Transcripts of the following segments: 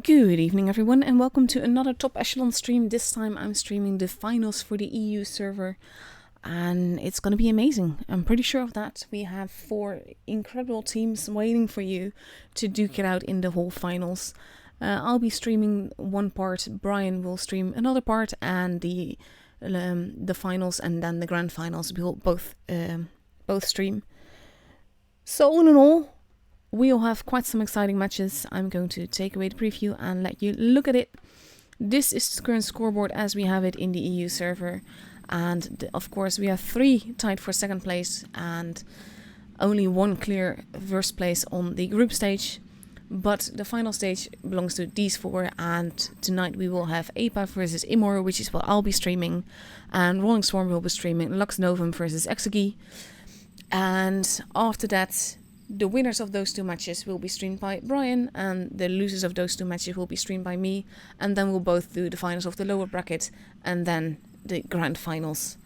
Good evening everyone and welcome to another Top Echelon stream. This time I'm streaming the finals for the EU server and it's going to be amazing. I'm pretty sure of that. We have 4 incredible teams waiting for you to duke it out in the whole finals. I'll be streaming one part, Brian will stream another part, and the finals and then the grand finals will both stream. So all in all, we'll have quite some exciting matches. I'm going to take away the preview and let you look at it. This is the current scoreboard as we have it in the EU server. And of course we have 3 tied for second place and only 1 clear first place on the group stage. But the final stage belongs to these 4, and tonight we will have Apa versus Amora, which is what I'll be streaming. And Rolling Storm will be streaming Lux Novum versus Echelon. And after that, the winners of those 2 matches will be streamed by Brian, and the losers of those 2 matches will be streamed by me, and then we'll both do the finals of the lower bracket and then the grand finals.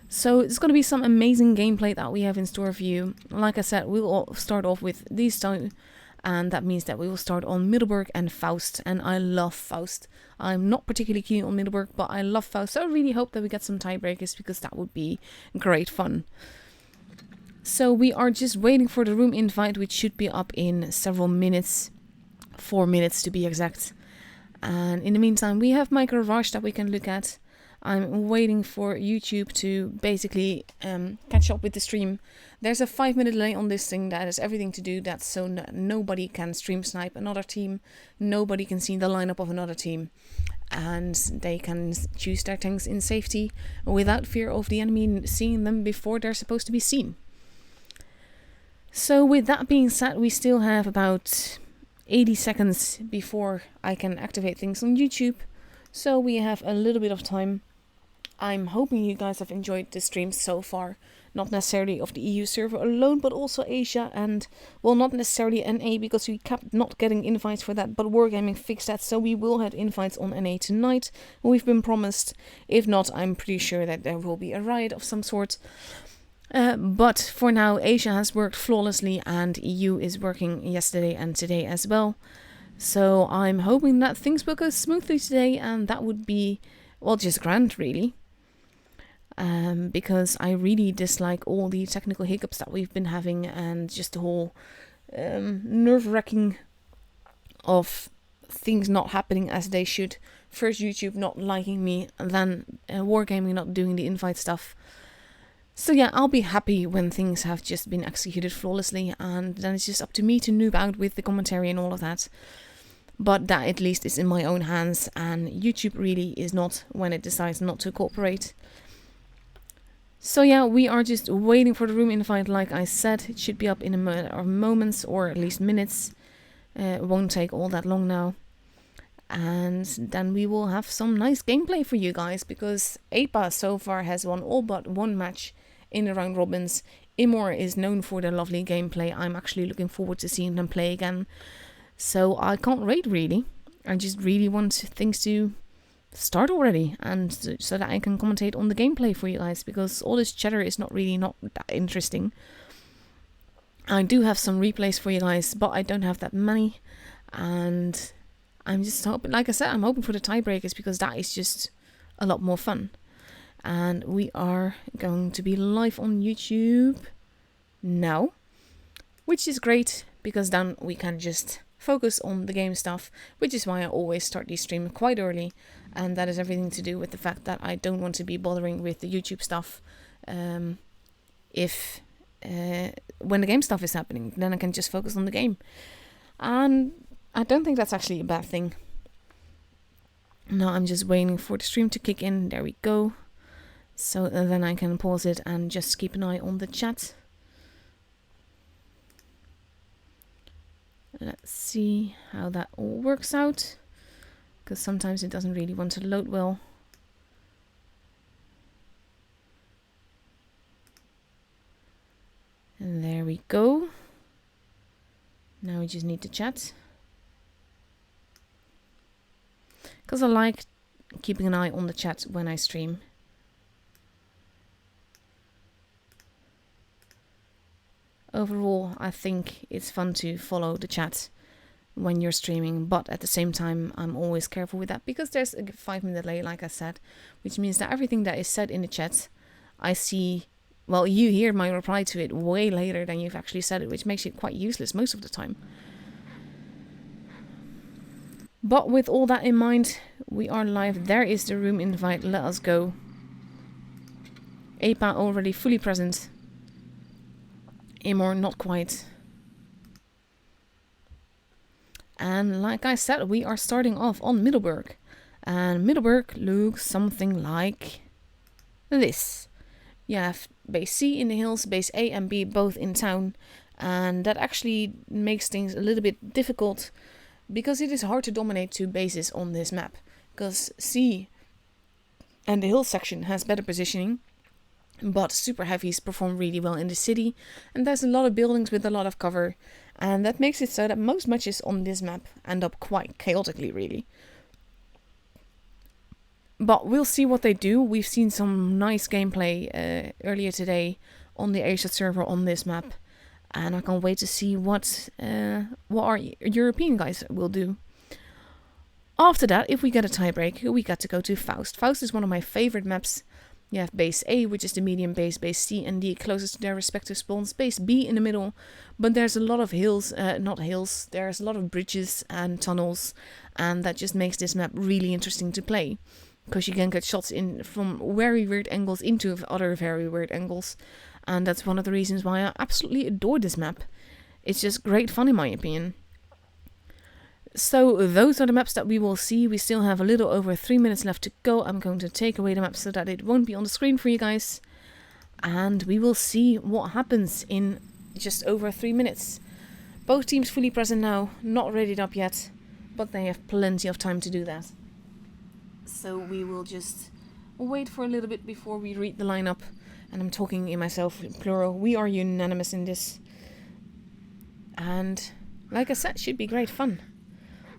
So it's going to be some amazing gameplay that we have in store for you. Like I said, we'll start off with these 2, and that means that we will start on Middelburg and Faust, and I love Faust. I'm not particularly keen on Middelburg, but I love Faust, so I really hope that we get some tiebreakers because that would be great fun. So we are just waiting for the room invite, which should be up in several minutes, 4 minutes to be exact. And in the meantime, we have Micro Rush that we can look at. I'm waiting for YouTube to basically catch up with the stream. There's a 5-minute delay on this thing that has everything to do that so nobody can stream snipe another team, nobody can see the lineup of another team, and they can choose their tanks in safety without fear of the enemy seeing them before they're supposed to be seen. So with that being said, we still have about 80 seconds before I can activate things on YouTube. So we have a little bit of time. I'm hoping you guys have enjoyed the stream so far. Not necessarily of the EU server alone, but also Asia and, well, not necessarily NA because we kept not getting invites for that, but Wargaming fixed that, so we will have invites on NA tonight. We've been promised. If not, I'm pretty sure that there will be a riot of some sort. But for now, Asia has worked flawlessly and EU is working yesterday and today as well. So I'm hoping that things will go smoothly today, and that would be, well, just grand really. Because I really dislike all the technical hiccups that we've been having and just the whole nerve-wracking of things not happening as they should. First YouTube not liking me, and then Wargaming not doing the invite stuff. So yeah, I'll be happy when things have just been executed flawlessly, and then it's just up to me to noob out with the commentary and all of that. But that at least is in my own hands, and YouTube really is not when it decides not to cooperate. So yeah, we are just waiting for the room invite. Like I said, it should be up in a matter of moments or at least minutes. It won't take all that long now. And then we will have some nice gameplay for you guys, because Apa so far has won all but 1 match in the round robins. Amora is known for their lovely gameplay. I'm actually looking forward to seeing them play again. So I can't wait really. I just really want things to start already, and so that I can commentate on the gameplay for you guys, because all this chatter is not that interesting. I do have some replays for you guys, but I don't have that many, and I'm just hoping, like I said, I'm hoping for the tiebreakers because that is just a lot more fun. And we are going to be live on YouTube now, which is great because then we can just focus on the game stuff, which is why I always start the stream quite early, and that is everything to do with the fact that I don't want to be bothering with the YouTube stuff. When the game stuff is happening, then I can just focus on the game, and I don't think that's actually a bad thing. Now I'm just waiting for the stream to kick in. There we go. So then I can pause it and just keep an eye on the chat. Let's see how that all works out, because sometimes it doesn't really want to load well. And there we go. Now we just need to chat, because I like keeping an eye on the chat when I stream. Overall, I think it's fun to follow the chat when you're streaming, but at the same time I'm always careful with that because there's a 5-minute delay, like I said, which means that everything that is said in the chat I see, well, you hear my reply to it way later than you've actually said it, which makes it quite useless most of the time. But with all that in mind, we are live. There is the room invite. Let us go. Apa already fully present. Amor not quite. And like I said, we are starting off on Middleburg. And Middleburg looks something like this. You have base C in the hills, base A and B both in town. And that actually makes things a little bit difficult because it is hard to dominate 2 bases on this map. Because C and the hill section has better positioning, but super heavies perform really well in the city. And there's a lot of buildings with a lot of cover. And that makes it so that most matches on this map end up quite chaotically, really. But we'll see what they do. We've seen some nice gameplay earlier today on the Asia server on this map. And I can't wait to see what our European guys will do. After that, if we get a tiebreaker, we get to go to Faust. Faust is one of my favorite maps. You have base A, which is the medium base C and D closest to their respective spawns. Base B in the middle, but there's a lot of hills, not hills, there's a lot of bridges and tunnels. And that just makes this map really interesting to play. Because you can get shots in from very weird angles into other very weird angles. And that's one of the reasons why I absolutely adore this map. It's just great fun in my opinion. So those are the maps that we will see. We still have a little over 3 minutes left to go. I'm going to take away the map so that it won't be on the screen for you guys. And we will see what happens in just over 3 minutes. Both teams fully present now, not readied up yet, but they have plenty of time to do that. So we will just wait for a little bit before we read the lineup. And I'm talking in myself in plural. We are unanimous in this. And like I said, should be great fun.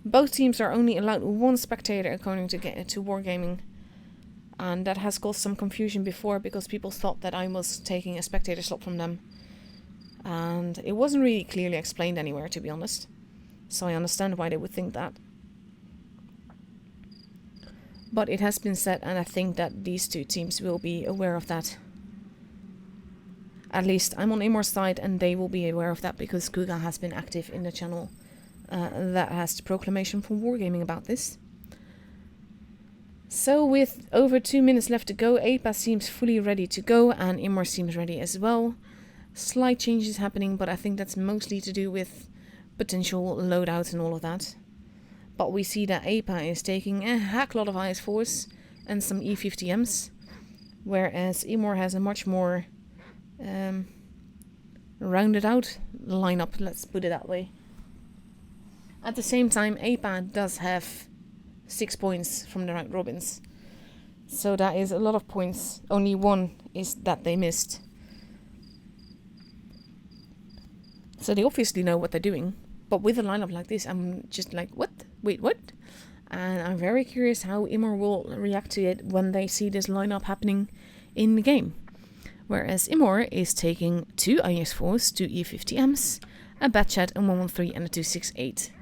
Both teams are only allowed 1 spectator according to Wargaming. And that has caused some confusion before because people thought that I was taking a spectator slot from them. And it wasn't really clearly explained anywhere, to be honest. So I understand why they would think that. But it has been said, and I think that these 2 teams will be aware of that. At least I'm on Amor's side and they will be aware of that because Kuga has been active in the channel that has the proclamation from Wargaming about this. So with over 2 minutes left to go, Apa seems fully ready to go and Amor seems ready as well. Slight changes happening, but I think that's mostly to do with potential loadouts and all of that. But we see that Apa is taking a heck lot of IS-4s and some E50Ms, whereas Amor has a much more rounded out lineup, let's put it that way. At the same time, Apa does have 6 points from the round robins. So that is a lot of points. Only 1 is that they missed. So they obviously know what they're doing. But with a lineup like this, I'm just like, what? Wait, what? And I'm very curious how Amor will react to it when they see this lineup happening in the game. Whereas Amor is taking 2 IS-4s, 2 E50Ms, a Batchat, a 113 and a 268.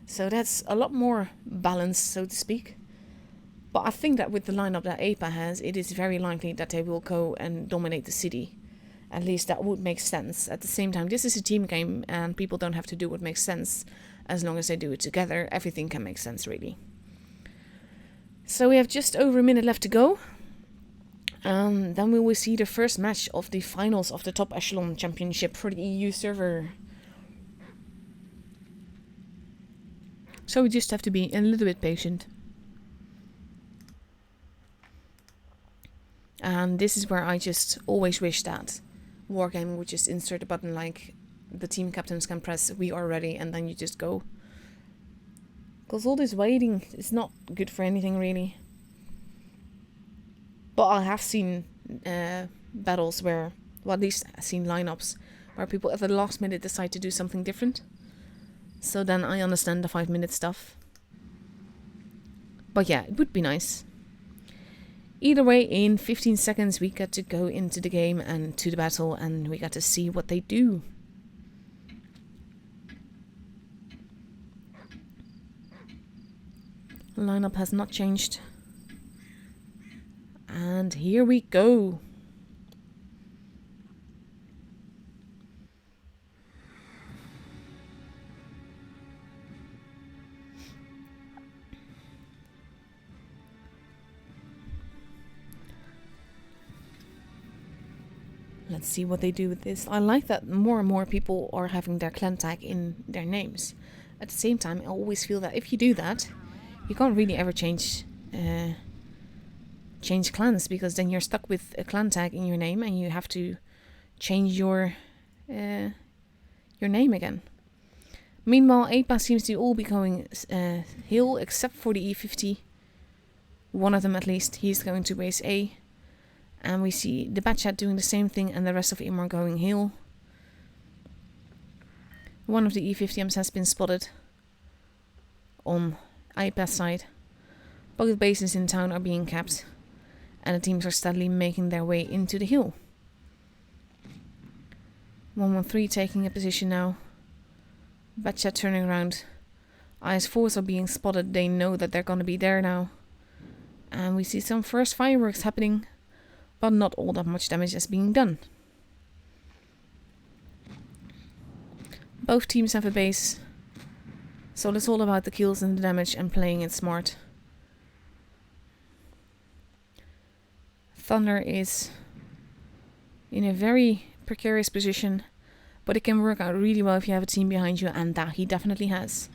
So that's a lot more balanced, so to speak. But I think that with the lineup that Apa has, it is very likely that they will go and dominate the city. At least that would make sense. At the same time, this is a team game and people don't have to do what makes sense. As long as they do it together, everything can make sense, really. So we have just over a minute left to go. Then we will see the first match of the finals of the Top Echelon Championship for the EU server. So we just have to be a little bit patient. And this is where I just always wish that Wargaming would just insert a button like the team captains can press "we are ready" and then you just go. Because all this waiting is not good for anything, really. But I have seen battles where, well, at least I've seen lineups where people at the last minute decide to do something different. So then I understand the 5-minute stuff. But yeah, it would be nice. Either way, in 15 seconds we get to go into the game and to the battle and we get to see what they do. Lineup has not changed. And here we go. Let's see what they do with this. I like that more and more people are having their clan tag in their names. At the same time, I always feel that if you do that, you can't really ever change clans, because then you're stuck with a clan tag in your name and you have to change your name again. Meanwhile, APA seems to all be going hill except for the E50. One of them at least. He's going to base A. And we see the Batchat doing the same thing and the rest of Amora going hill. One of the E50Ms has been spotted on IPA's side. Both bases in town are being capped. And the teams are steadily making their way into the hill. 113 taking a position now. Batchat turning around. IS4s are being spotted. They know that they're going to be there now. And we see some first fireworks happening. But not all that much damage is being done. Both teams have a base. So it's all about the kills and the damage and playing it smart. Thunder is in a very precarious position, but it can work out really well if you have a team behind you, and that he definitely has.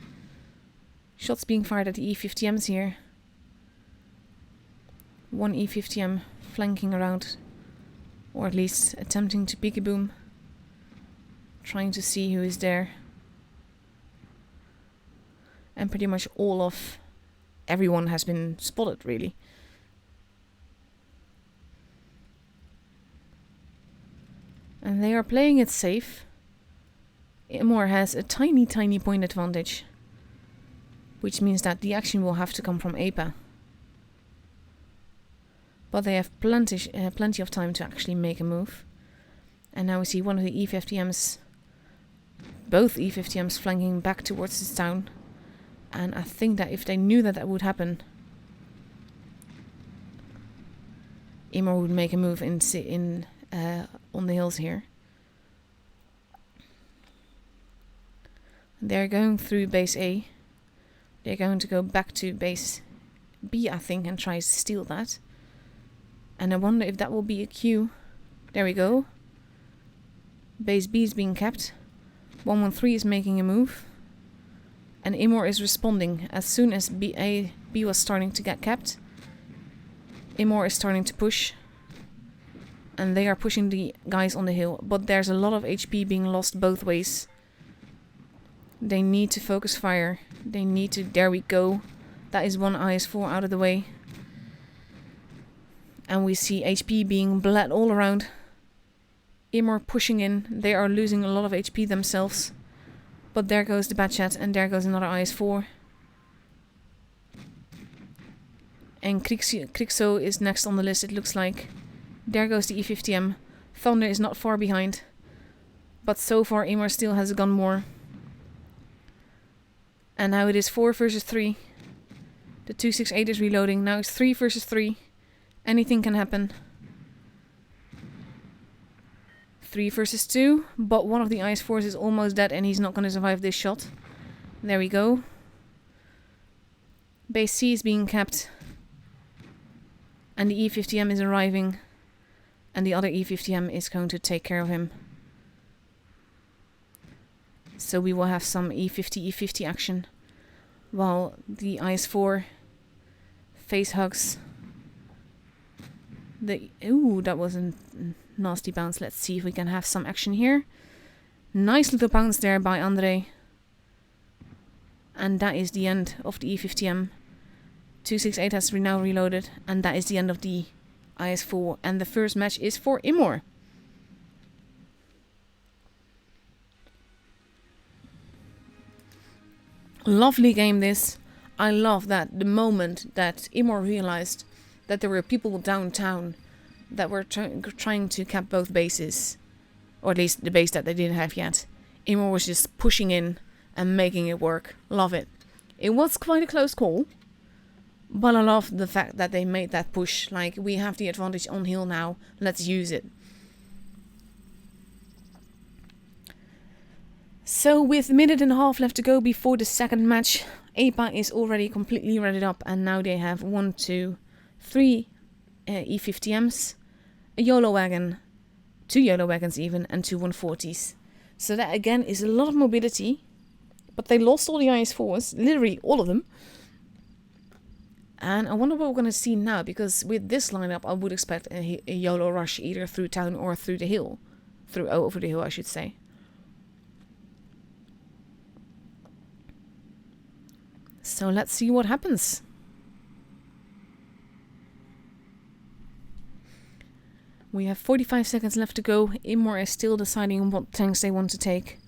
Shots being fired at the E50Ms here. One E50M flanking around, or at least attempting to peek-a-boom, trying to see who is there. And pretty much everyone has been spotted, really. And they are playing it safe. Amora has a tiny point advantage, which means that the action will have to come from APA. But they have plenty of time to actually make a move. And now we see one of the E50Ms, both E50Ms flanking back towards this town. And I think that if they knew that would happen, Amora would make a move on the hills here. They're going through base A. They're going to go back to base B, I think, and try to steal that. And I wonder if that will be a Q. There we go. Base B is being kept. 113 is making a move. And Amora is responding. As soon as B was starting to get capped, Amora is starting to push. And they are pushing the guys on the hill. But there's a lot of HP being lost both ways. They need to focus fire. They need to... There we go. That is one IS4 out of the way. And we see HP being bled all around. Amora pushing in. They are losing a lot of HP themselves. But there goes the Batchat, and there goes another IS4. And Krixo is next on the list, it looks like. There goes the E50M. Thunder is not far behind. But so far Amora still has a gun more. And now it is 4 versus 3. The 268 is reloading. Now it's 3 versus 3. Anything can happen. 3 versus 2. But one of the IS4s is almost dead and he's not going to survive this shot. There we go. Base C is being capped. And the E50M is arriving. And the other E50M is going to take care of him. So we will have some E50 action. While the IS4 face hugs. Ooh, that was a nasty bounce. Let's see if we can have some action here. Nice little bounce there by Andre. And that is the end of the E50M. 268 has now reloaded. And that is the end of the IS4. And the first match is for Amora. Lovely game this. I love that the moment that Amora realized that there were people downtown that were trying to cap both bases, or at least the base that they didn't have yet. Amora was just pushing in and making it work. Love it. It was quite a close call, But I love the fact that they made that push. Like, we have the advantage on hill now. Let's use it. So with a minute and a half left to go before the second match, APA is already completely readied up, and now they have 1, 2, 3 E50Ms, a YOLO wagon, 2 YOLO wagons even, and 2 140s. So that again is a lot of mobility, but they lost all the IS4s, literally all of them. And I wonder what we're going to see now, because with this lineup I would expect a YOLO rush either through town or through the hill. Over the hill, I should say. So let's see what happens. We have 45 seconds left to go. Amora is still deciding on what tanks they want to take.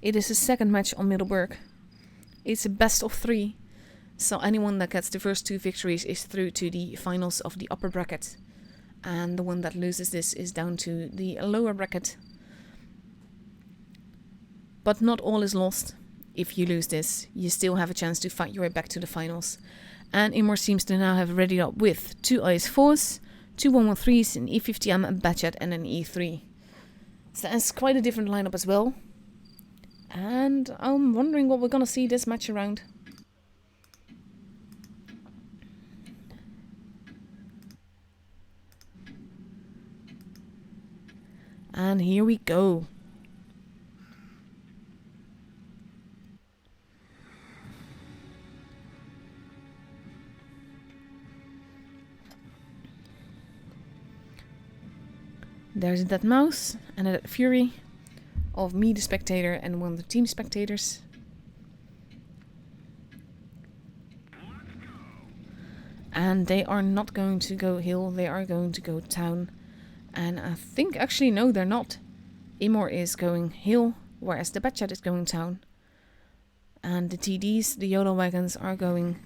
It is a second match on Middleburg. It's a best of 3. So anyone that gets the first 2 victories is through to the finals of the upper bracket. And the one that loses this is down to the lower bracket. But not all is lost. If you lose this, you still have a chance to fight your way back to the finals. And Amora seems to now have readied up with 2 IS4s, 2 113s, an E50M, a Batchat and an E3. So that's quite a different lineup as well. And I'm wondering what we're going to see this match around. And here we go. There's that mouse and that fury of me, the spectator, and one of the team spectators. And they are not going to go hill, they are going to go town. And I think, actually no, they're not. Amora is going hill, whereas the Batchat is going town. And the TDs, the YOLO wagons, are going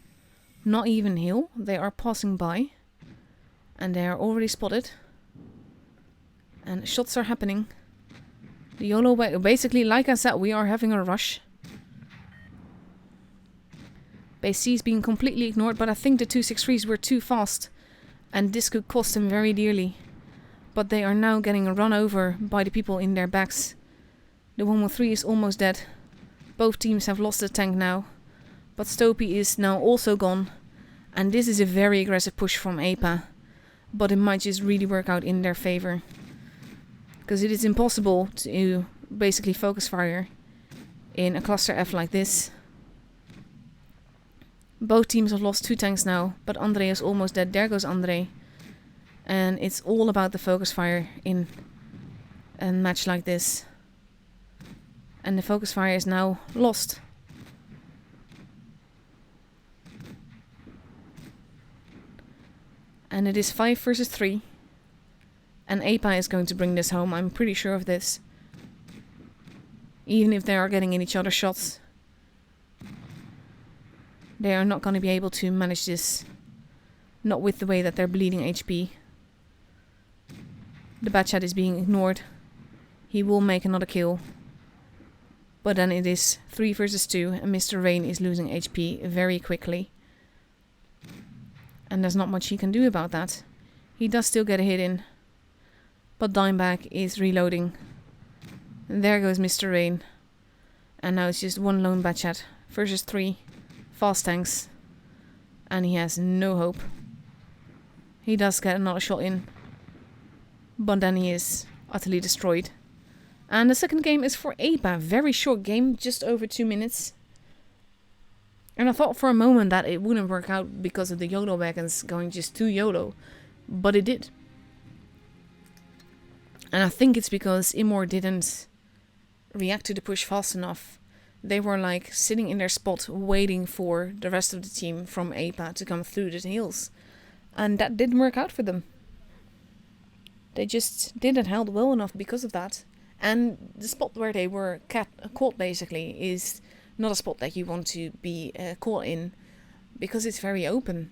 not even hill, they are passing by. And they are already spotted. And shots are happening. The YOLO wagon, basically, like I said, we are having a rush. Base C is being completely ignored, but I think the 263s were too fast. And this could cost them very dearly. But they are now getting run over by the people in their backs. The 113 is almost dead. Both teams have lost a tank now. But Stopey is now also gone. And this is a very aggressive push from APA. But it might just really work out in their favor. Because it is impossible to basically focus fire in a cluster F like this. Both teams have lost 2 tanks now, but Andre is almost dead. There goes Andre. And it's all about the focus fire in a match like this. And the focus fire is now lost. And it is 5 versus 3. And APA is going to bring this home, I'm pretty sure of this. Even if they are getting in each other's shots, they are not going to be able to manage this. Not with the way that they're bleeding HP. The Batchat is being ignored. He will make another kill. But then it is 3 versus 2 and Mr. Rain is losing HP very quickly. And there's not much he can do about that. He does still get a hit in. But Dimebag is reloading. And there goes Mr. Rain. And now it's just 1 lone Batchat versus 3 fast tanks. And he has no hope. He does get another shot in. But then he is utterly destroyed. And the second game is for APA. Very short game, just over 2 minutes. And I thought for a moment that it wouldn't work out because of the YOLO wagons going just to YOLO. But it did. And I think it's because Amora didn't react to the push fast enough. They were like sitting in their spot waiting for the rest of the team from APA to come through the hills. And that didn't work out for them. They just didn't held well enough because of that. And the spot where they were caught basically is not a spot that you want to be caught in. Because it's very open.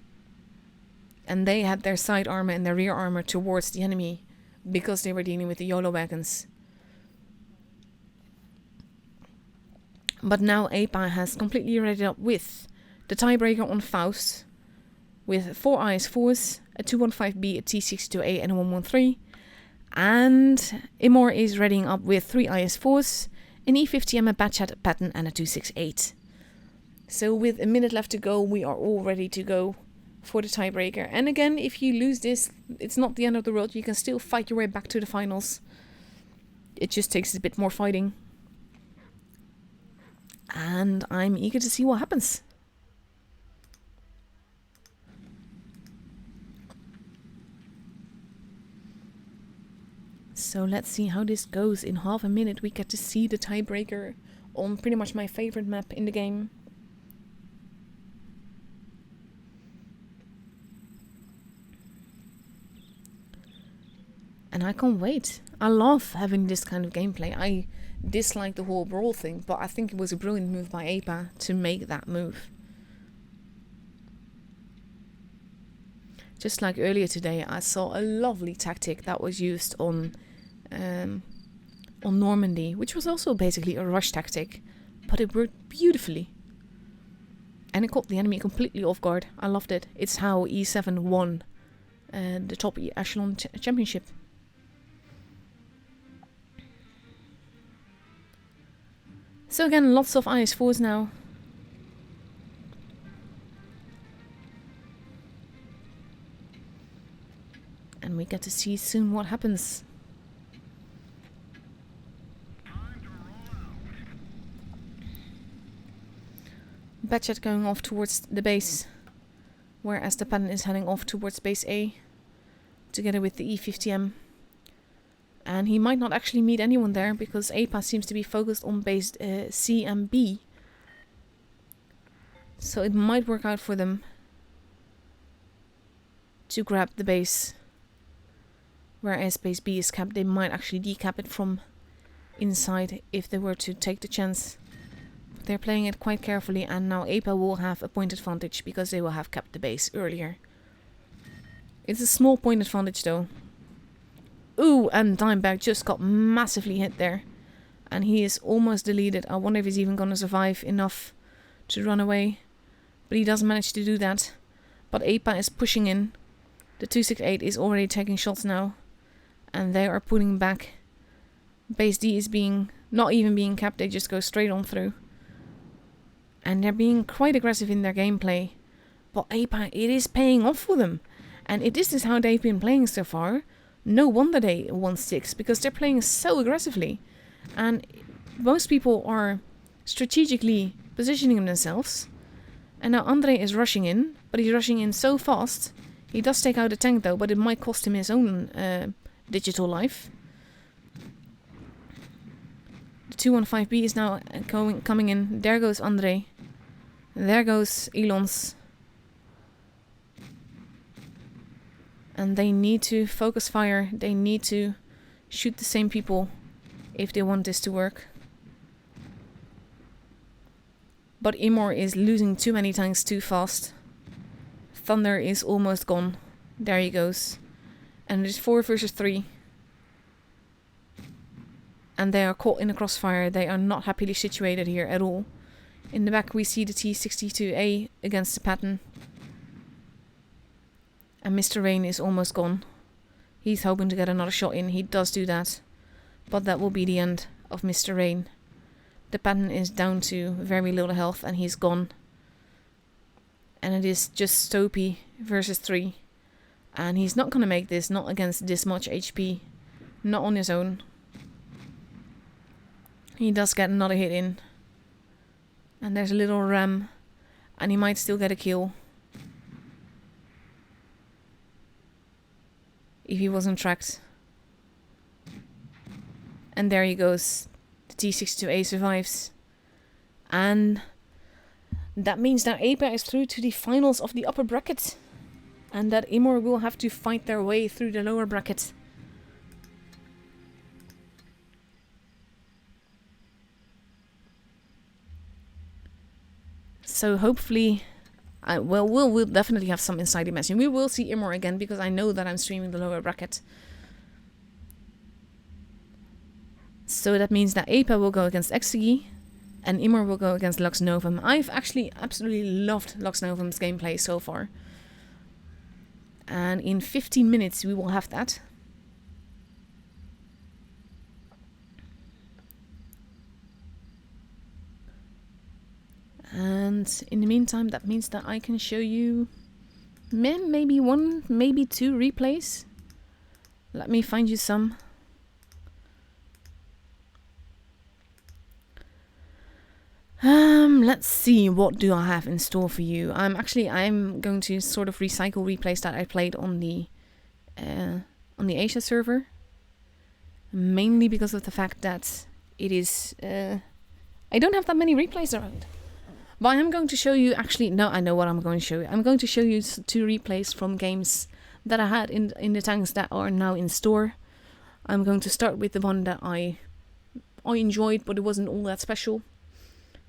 And they had their side armor and their rear armor towards the enemy. Because they were dealing with the YOLO wagons. But now APA has completely readied up with the tiebreaker on Faust. with 4 IS4s, a 215B, a T62A, and a 113. And Amora is readying up with 3 IS4s, an E50M, a Batchat, a Patton, and a 268. So with a minute left to go, we are all ready to go for the tiebreaker. And again, if you lose this, it's not the end of the world. You can still fight your way back to the finals. It just takes a bit more fighting. And I'm eager to see what happens. So let's see how this goes. In half a minute we get to see the tiebreaker on pretty much my favorite map in the game. And I can't wait. I love having this kind of gameplay. I dislike the whole brawl thing, but I think it was a brilliant move by APA to make that move. Just like earlier today, I saw a lovely tactic that was used on Normandy, which was also basically a rush tactic, but it worked beautifully. And it caught the enemy completely off guard. I loved it. It's how E7 won the top Echelon championship. So again, lots of IS4s now. And we get to see soon what happens. Batchat going off towards the base, whereas the Patton is heading off towards base A, together with the E50M. And he might not actually meet anyone there, because APA seems to be focused on base C and B. So it might work out for them to grab the base. Whereas base B is capped, they might actually decap it from inside if they were to take the chance. But they're playing it quite carefully, and now APA will have a point advantage because they will have capped the base earlier. It's a small point advantage though. Ooh, and Dimebag just got massively hit there. And he is almost deleted. I wonder if he's even gonna survive enough to run away. But he doesn't manage to do that. But APA is pushing in. The 268 is already taking shots now. And they are pulling back. Base D is not even being capped, they just go straight on through. And they're being quite aggressive in their gameplay. But APA, it is paying off for them. And this is how they've been playing so far. No wonder they won 6, because they're playing so aggressively. And most people are strategically positioning themselves. And now Andre is rushing in, but he's rushing in so fast. He does take out a tank though, but it might cost him his own digital life. The 215B is now coming in. There goes Andre. There goes Elons. And they need to focus fire. They need to shoot the same people if they want this to work. But Amora is losing too many tanks too fast. Thunder is almost gone. There he goes. And it is 4 versus 3. And they are caught in a crossfire. They are not happily situated here at all. In the back we see the T62A against the Patton. And Mr. Rain is almost gone. He's hoping to get another shot in. He does do that. But that will be the end of Mr. Rain. The Patton is down to very little health and he's gone. And it is just Stopey versus 3. And he's not going to make this, not against this much HP. Not on his own. He does get another hit in. And there's a little ram. And he might still get a kill. If he wasn't tracked. And there he goes. The T62A survives. And that means that APA is through to the finals of the upper bracket. And that Amora will have to fight their way through the lower bracket. So hopefully... we'll definitely have some inside imagine. We will see Amora again because I know that I'm streaming the lower bracket. So that means that APA will go against Exegi and Amora will go against Lux Novum. I've actually absolutely loved Lux Novum's gameplay so far. And in 15 minutes we will have that. And in the meantime, that means that I can show you maybe one, maybe two replays. Let me find you some. Let's see, what do I have in store for you? I'm going to sort of recycle replays that I played on the Asia server, mainly because of the fact that it is I don't have that many replays around. But I am going to show you, actually, no, I know what I'm going to show you. I'm going to show you two replays from games that I had in the tanks that are now in store. I'm going to start with the one that I enjoyed, but it wasn't all that special.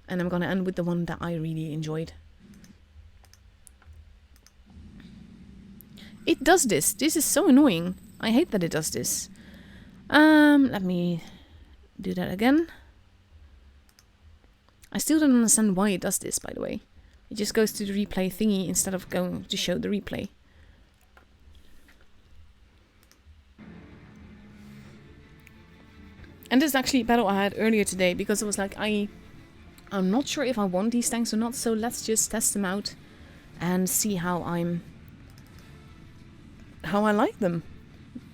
And I'm going to end with the one that I really enjoyed. It does this. This is so annoying. I hate that it does this. Let me do that again. I still don't understand why it does this, by the way. It just goes to the replay thingy instead of going to show the replay. And this is actually a battle I had earlier today, because it was like, I'm not sure if I want these tanks or not, so let's just test them out and see how I like them.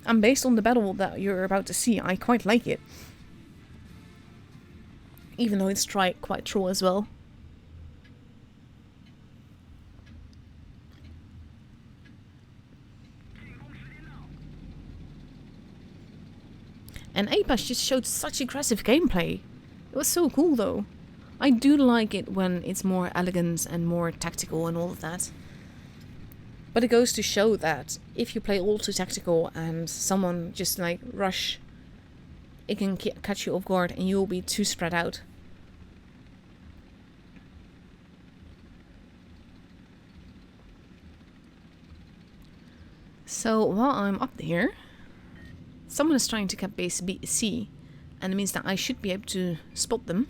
And based on the battle that you're about to see, I quite like it. Even though it's quite troll as well. And Apex just showed such aggressive gameplay. It was so cool though. I do like it when it's more elegant and more tactical and all of that. But it goes to show that if you play all too tactical and someone just like rush, it can catch you off guard and you'll be too spread out. So while I'm up here, someone is trying to cap base C, and it means that I should be able to spot them.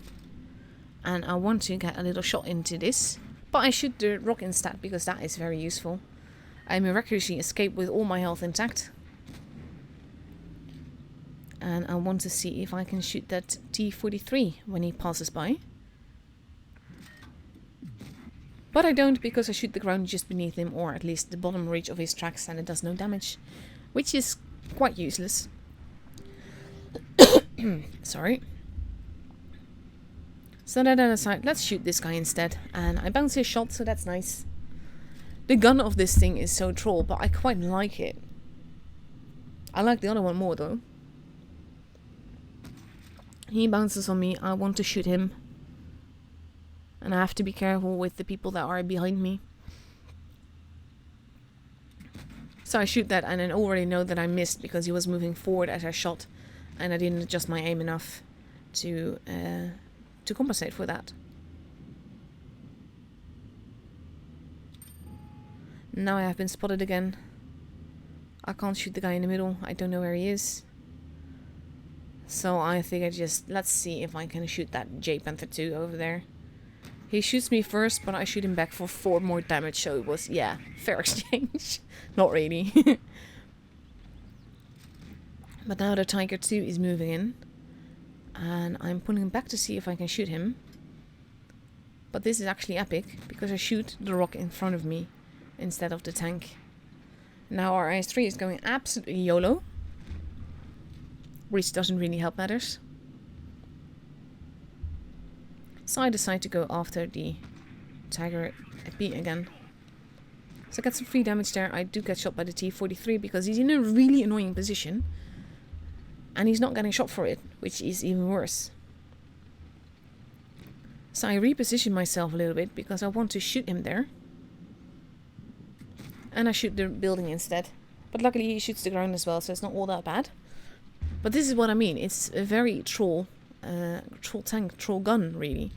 And I want to get a little shot into this, but I shoot the rock instead because that is very useful. I miraculously escaped with all my health intact. And I want to see if I can shoot that T-43 when he passes by. But I don't, because I shoot the ground just beneath him, or at least the bottom reach of his tracks, and it does no damage. Which is quite useless. Sorry. So that aside, let's shoot this guy instead. And I bounce his shot, so that's nice. The gun of this thing is so troll, but I quite like it. I like the other one more though. He bounces on me, I want to shoot him. And I have to be careful with the people that are behind me. So I shoot that and I already know that I missed because he was moving forward as I shot. And I didn't adjust my aim enough to compensate for that. Now I have been spotted again. I can't shoot the guy in the middle. I don't know where he is. So I figured just, let's see if I can shoot that J Panther 2 over there. He shoots me first, but I shoot him back for 4 more damage. So it was, yeah, fair exchange. Not really. But now the Tiger 2 is moving in. And I'm pulling him back to see if I can shoot him. But this is actually epic, because I shoot the rock in front of me instead of the tank. Now our IS-3 is going absolutely YOLO, which doesn't really help matters. So I decide to go after the Tiger B again. So I get some free damage there. I do get shot by the T-43 because he's in a really annoying position. And he's not getting shot for it, which is even worse. So I reposition myself a little bit because I want to shoot him there. And I shoot the building instead. But luckily he shoots the ground as well, so it's not all that bad. But this is what I mean. It's a very troll tank, troll gun, really.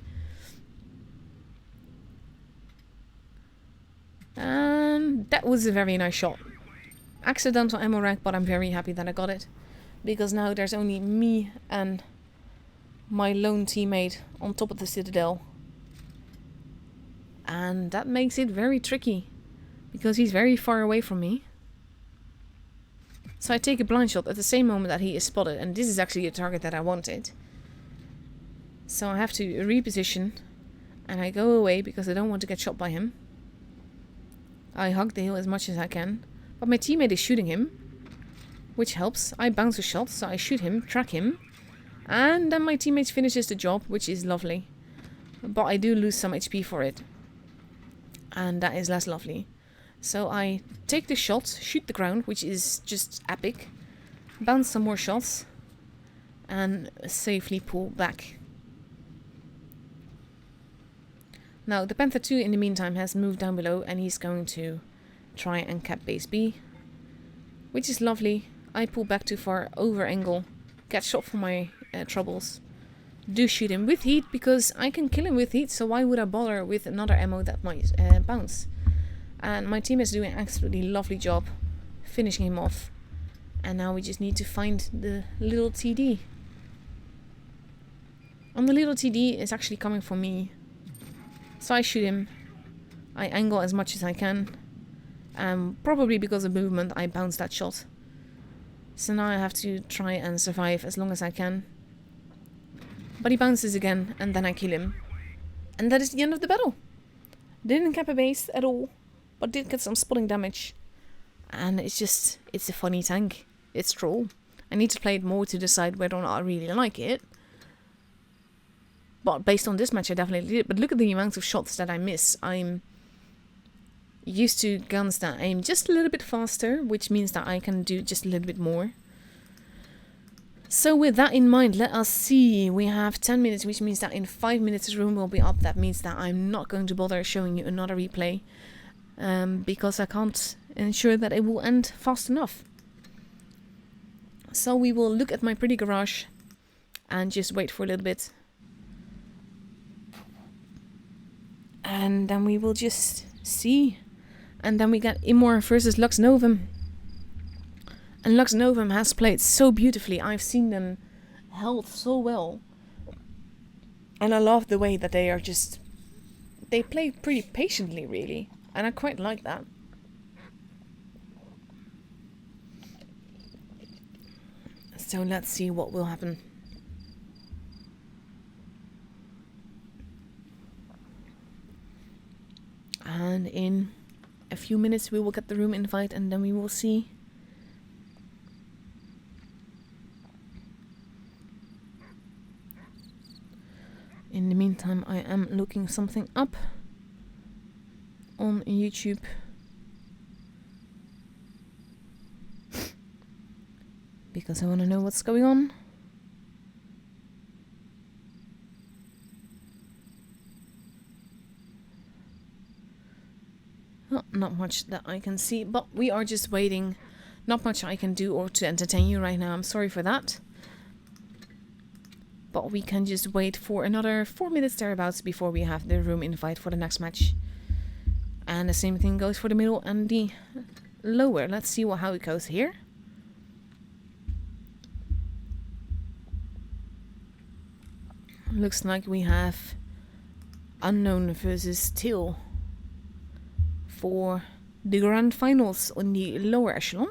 And that was a very nice shot. Accidental ammo rank, but I'm very happy that I got it. Because now there's only me and my lone teammate on top of the citadel. And that makes it very tricky. Because he's very far away from me. So I take a blind shot at the same moment that he is spotted, and this is actually a target that I wanted. So I have to reposition, and I go away because I don't want to get shot by him. I hug the hill as much as I can, but my teammate is shooting him, which helps. I bounce a shot, so I shoot him, track him, and then my teammate finishes the job, which is lovely. But I do lose some HP for it, and that is less lovely. So I take the shot, shoot the ground, which is just epic, bounce some more shots, and safely pull back. Now the Panther 2 in the meantime has moved down below, and he's going to try and cap base B, which is lovely. I pull back too far, over angle, get shot for my troubles. Do shoot him with heat, because I can kill him with heat, so why would I bother with another ammo that might bounce? And my team is doing an absolutely lovely job finishing him off. And now we just need to find the little TD. And the little TD is actually coming for me. So I shoot him. I angle as much as I can. Probably because of movement, I bounce that shot. So now I have to try and survive as long as I can. But he bounces again, and then I kill him. And that is the end of the battle. Didn't cap a base at all, but did get some spotting damage. And it's a funny tank. It's troll. I need to play it more to decide whether or not I really like it. But based on this match, I definitely did. But look at the amount of shots that I miss. I'm used to guns that aim just a little bit faster, which means that I can do just a little bit more. So with that in mind, let us see. We have 10 minutes, which means that in 5 minutes the room will be up. That means that I'm not going to bother showing you another replay, because I can't ensure that it will end fast enough. So we will look at my pretty garage and just wait for a little bit. And then we will just see. And then we got Amora versus Lux Novum. And Lux Novum has played so beautifully. I've seen them held so well. And I love the way that they are just... They play pretty patiently, really. And I quite like that. So let's see what will happen. And in a few minutes we will get the room invite, and then we will see. In the meantime, I am looking something up on YouTube. Because I want to know what's going on. Well, not much that I can see, but we are just waiting. Not much I can do or to entertain you right now. I'm sorry for that. But we can just wait for another 4 minutes thereabouts before we have the room invite for the next match. And the same thing goes for the middle and the lower. Let's see how it goes here. Looks like we have Unknown versus Till for the grand finals on the lower echelon.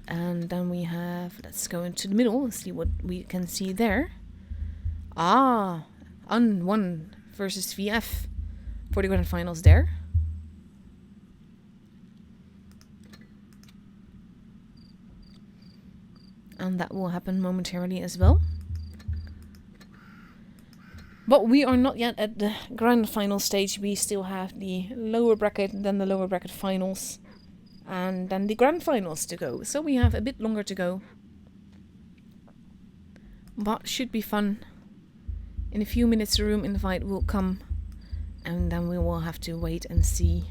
And then we have, let's go into the middle and see what we can see there. Ah, Un1 versus VF for the grand finals there. And that will happen momentarily as well. But we are not yet at the grand final stage. We still have the lower bracket, then the lower bracket finals, and then the grand finals to go. So we have a bit longer to go. But should be fun. In a few minutes the room invite will come, and then we will have to wait and see.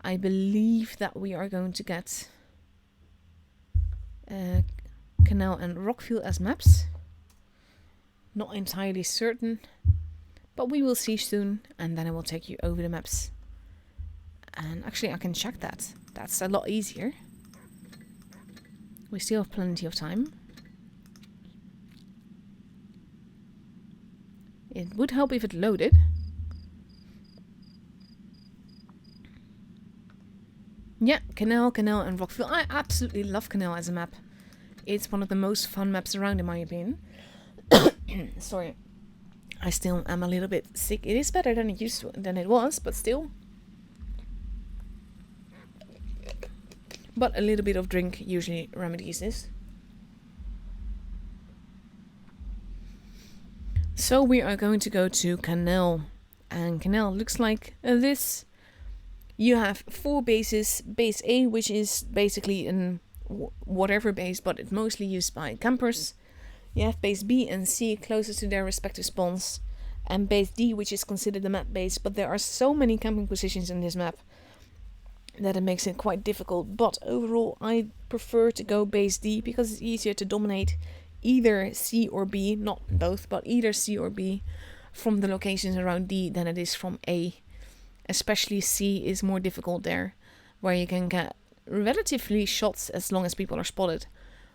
I believe that we are going to get Canal and Rockfield as maps. Not entirely certain, but we will see soon, and then I will take you over the maps. And actually I can check that. That's a lot easier. We still have plenty of time. It would help if it loaded. Yeah, Canal, and Rockfield. I absolutely love Canal as a map. It's one of the most fun maps around, in my opinion. Sorry, I still am a little bit sick. It is better than it was, but still. But a little bit of drink usually remedies this. So we are going to go to Canal. And Canal looks like this. You have 4 bases. Base A, which is basically an whatever base, but it's mostly used by campers. You have base B and C closest to their respective spawns. And base D, which is considered the map base. But there are so many camping positions in this map that it makes it quite difficult. But overall, I prefer to go base D because it's easier to dominate either C or B, not both, but either C or B from the locations around D than it is from A. Especially C is more difficult there, where you can get relatively shots as long as people are spotted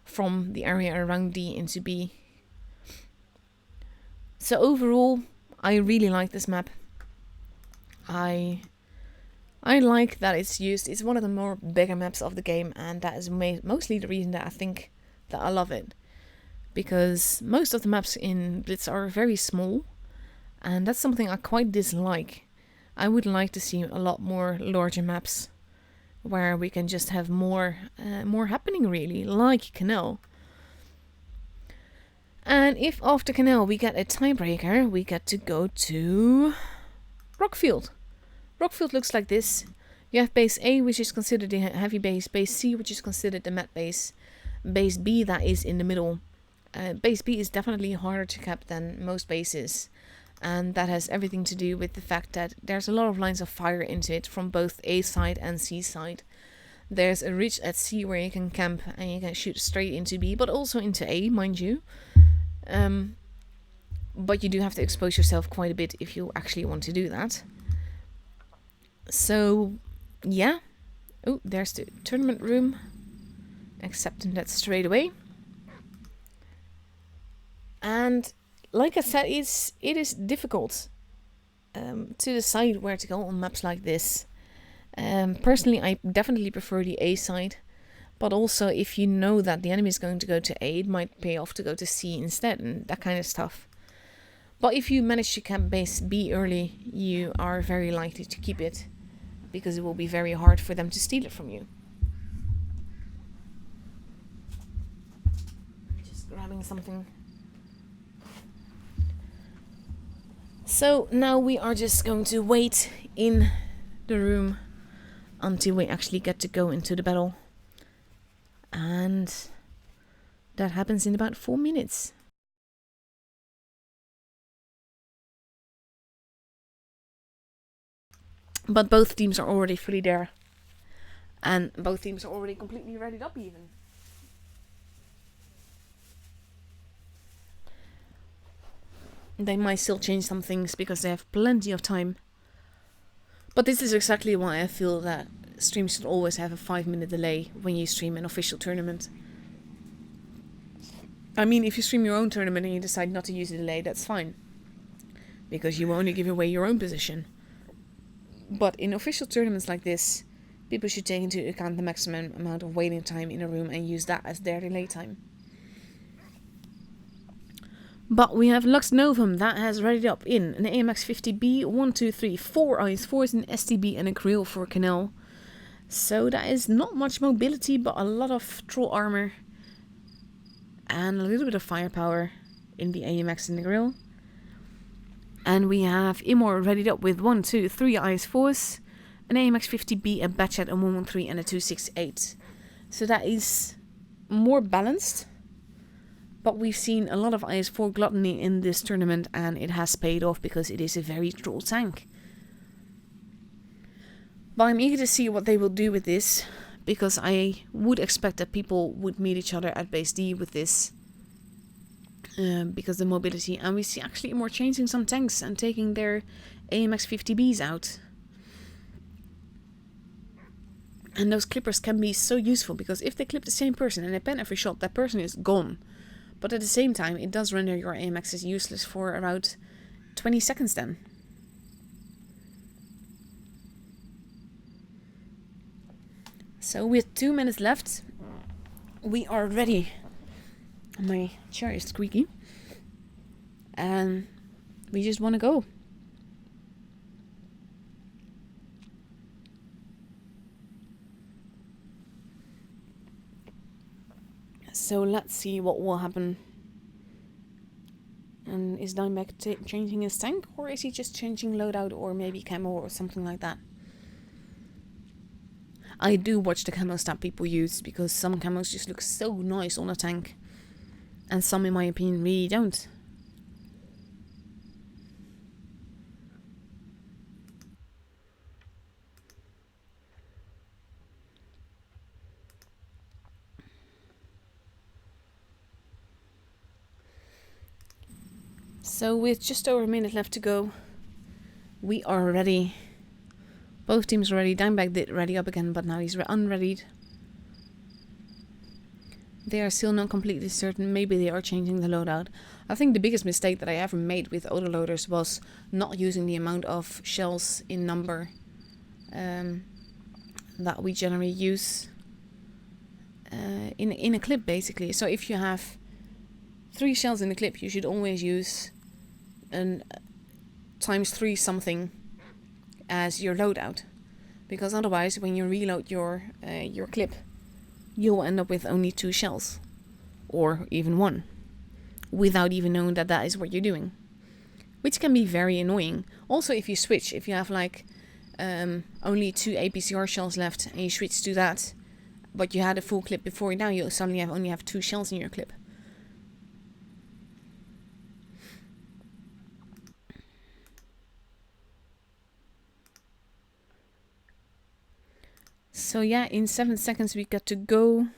from the area around D into B. So overall, I really like this map. I like that it's used. It's one of the more bigger maps of the game, and that is mostly the reason that I think that I love it. Because most of the maps in Blitz are very small, and that's something I quite dislike. I would like to see a lot more larger maps where we can just have more happening, really, like Canal. And if after Canal we get a tiebreaker, we get to go to Rockfield. Rockfield looks like this. You have base A, which is considered the heavy base, base C, which is considered the mat base, base B that is in the middle. Base B is definitely harder to cap than most bases, and that has everything to do with the fact that there's a lot of lines of fire into it from both A side and C side. There's a ridge at C where you can camp and you can shoot straight into B, but also into A, mind you. But you do have to expose yourself quite a bit if you actually want to do that. So, yeah. Oh, there's the tournament room. Accepting that straight away. And like I said, it is difficult to decide where to go on maps like this. Personally, I definitely prefer the A side. But also, if you know that the enemy is going to go to A, it might pay off to go to C instead, and that kind of stuff. But if you manage to camp base B early, you are very likely to keep it, because it will be very hard for them to steal it from you. Just grabbing something. So now we are just going to wait in the room until we actually get to go into the battle. And that happens in about 4 minutes. But both teams are already fully there. And both teams are already completely readied up even. They might still change some things because they have plenty of time. But this is exactly why I feel that streams should always have a 5-minute delay when you stream an official tournament. I mean, if you stream your own tournament and you decide not to use a delay, that's fine. Because you will only give away your own position. But in official tournaments like this, people should take into account the maximum amount of waiting time in a room and use that as their delay time. But we have Lux Novum that has readied up in an AMX 50B, 1, 2, 3, 4 IS4s, an STB and a grill for Canal. So that is not much mobility, but a lot of troll armor and a little bit of firepower in the AMX and the grill. And we have Amora readied up with 1, 2, 3 IS4s, an AMX 50B, a Batchat, a 113 and a 268. So that is more balanced. But we've seen a lot of IS4 gluttony in this tournament, and it has paid off because it is a very troll tank. But I'm eager to see what they will do with this, because I would expect that people would meet each other at base D with this. Because the mobility, and we see actually more changing some tanks and taking their AMX 50Bs out. And those clippers can be so useful, because if they clip the same person and they pen every shot, that person is gone. But at the same time, it does render your AMXs useless for about 20 seconds then. So with 2 minutes left, we are ready. My chair is squeaky. And we just want to go. So let's see what will happen. And is Dimebag changing his tank? Or is he just changing loadout or maybe camo or something like that? I do watch the camo stat people use because some camos just look so nice on a tank. And some, in my opinion, really don't. So with just over a minute left to go, we are ready. Both teams are ready. Dimebag did ready up again, but now he's unreadied. They are still not completely certain. Maybe they are changing the loadout. I think the biggest mistake that I ever made with autoloaders was not using the amount of shells in number that we generally use in a clip, basically. So if you have 3 shells in the clip, you should always use an ×3 something as your loadout, because otherwise when you reload your clip, you'll end up with only 2 shells or even 1 without even knowing that that is what you're doing, which can be very annoying. Also, if you switch, if you have like only 2 APCR shells left and you switch to that, but you had a full clip before, now you suddenly only have 2 shells in your clip. So yeah, in 7 seconds we got to go.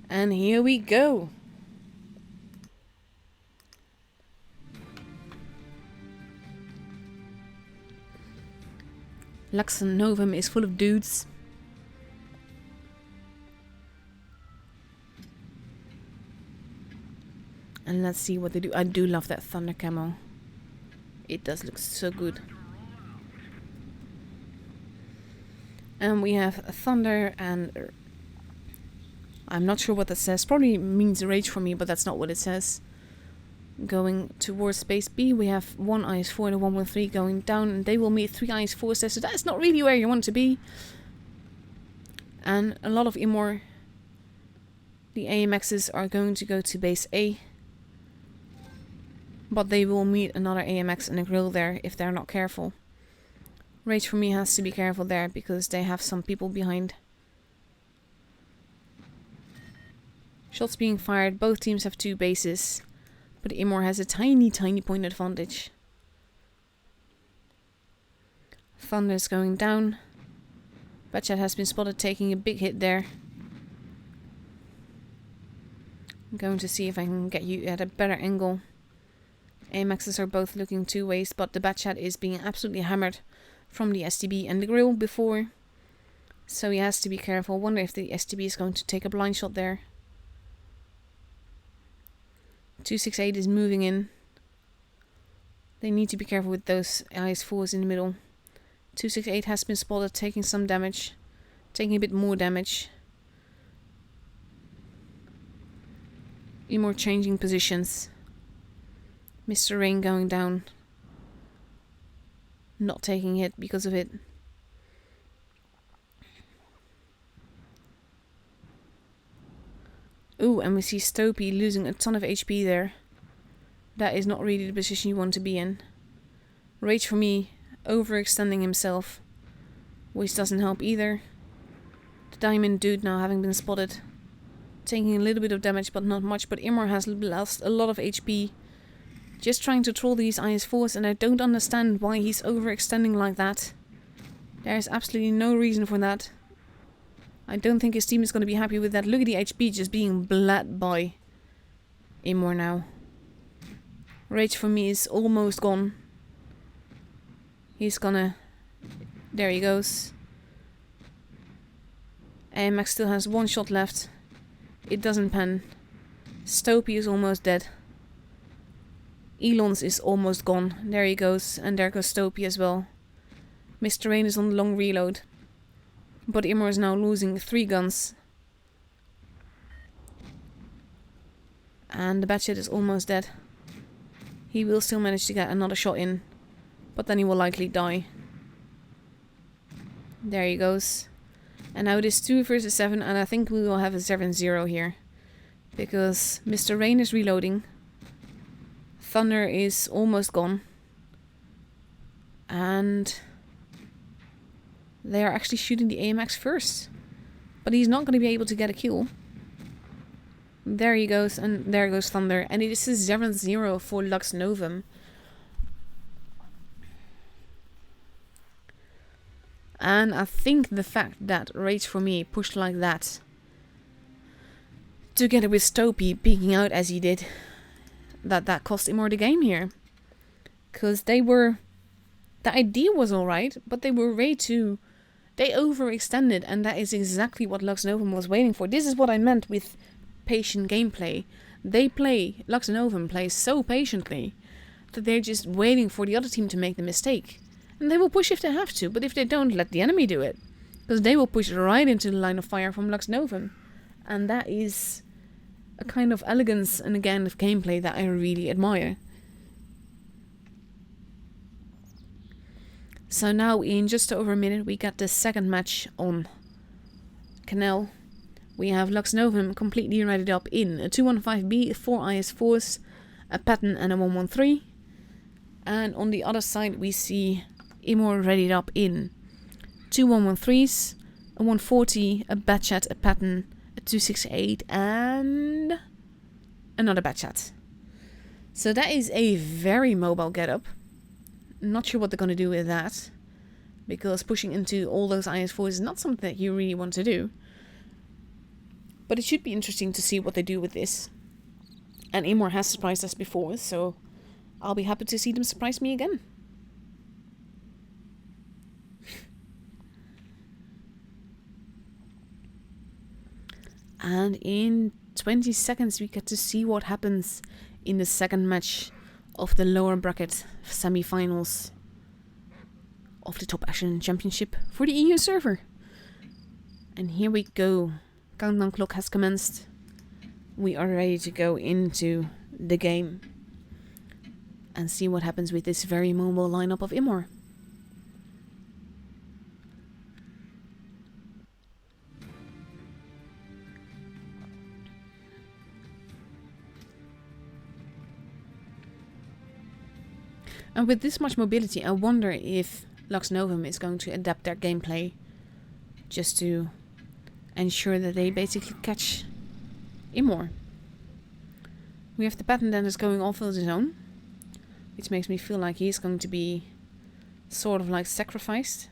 And here we go. Lux Novum is full of dudes. And let's see what they do. I do love that thunder camo. It does look so good. And we have thunder, and I'm not sure what that says. Probably means rage for me, but that's not what it says. Going towards base B, we have 1 IS-4 and a 113 going down, and they will meet 3 IS-4s there, so that's not really where you want to be. And a lot of Amora, the AMXs are going to go to base A. But they will meet another AMX and a grill there if they're not careful. Rage for me has to be careful there because they have some people behind. Shots being fired. Both teams have 2 bases. But Amora has a tiny point advantage. Thunder is going down. Batchat has been spotted taking a big hit there. I'm going to see if I can get you at a better angle. AMXs are both looking 2 ways, but the Batchat is being absolutely hammered from the STB and the grill before. So he has to be careful. Wonder if the STB is going to take a blind shot there. 268 is moving in. They need to be careful with those IS-4s in the middle. 268 has been spotted taking some damage. Taking a bit more damage. Amora changing positions. Mr. Rain going down. Not taking hit because of it. Ooh, and we see Stopey losing a ton of HP there. That is not really the position you want to be in. Rage for me, overextending himself, which doesn't help either. The diamond dude now having been spotted, taking a little bit of damage but not much, but Amora has lost a lot of HP. Just trying to troll these IS-4s, and I don't understand why he's overextending like that. There is absolutely no reason for that. I don't think his team is going to be happy with that. Look at the HP just being bled by Amora now. Rage for me is almost gone. He's gonna... There he goes. AMX still has 1 shot left. It doesn't pen. Stopey is almost dead. Elon's is almost gone. There he goes. And there goes Stopey as well. Mr. Rain is on the long reload. But Amora is now losing 3 guns. And the Batchet is almost dead. He will still manage to get another shot in. But then he will likely die. There he goes. And now it is 2 versus 7. And I think we will have a 7-0 here. Because Mr. Rain is reloading. Thunder is almost gone. And they are actually shooting the AMX first. But he's not going to be able to get a kill. There he goes, and there goes Thunder. And it is a 7-0 for Lux Novum. And I think the fact that Rage for Me pushed like that, together with Stopey peeking out as he did, that cost Amora the game here. Because they were... The idea was alright, but they were way too... They overextended, and that is exactly what Lux Novum was waiting for. This is what I meant with patient gameplay. Lux Novum plays so patiently that they're just waiting for the other team to make the mistake. And they will push if they have to, but if they don't, let the enemy do it. Because they will push right into the line of fire from Lux Novum. And that is a kind of elegance and again of gameplay that I really admire. So now in just over a minute we got the second match on Canal. We have Lux Novum completely united up in a 215B, 4 IS4s, a Patton and a 113. And on the other side we see Amora readied up in 2 113s, a 140, a Batchat, a Patton, a 268 and another Batchat. So that is a very mobile getup. Not sure what they're going to do with that, because pushing into all those IS4s is not something that you really want to do. But it should be interesting to see what they do with this. And Amora has surprised us before, so I'll be happy to see them surprise me again. And in 20 seconds we get to see what happens in the second match of the lower bracket semi-finals of the Top Echelon Championship for the EU server. And here we go. Countdown clock has commenced. We are ready to go into the game and see what happens with this very mobile lineup of Amora. And with this much mobility, I wonder if Lux Novum is going to adapt their gameplay just to ensure that they basically catch Amora. We have the Patton that is going off of his own, which makes me feel like he's going to be sort of like sacrificed.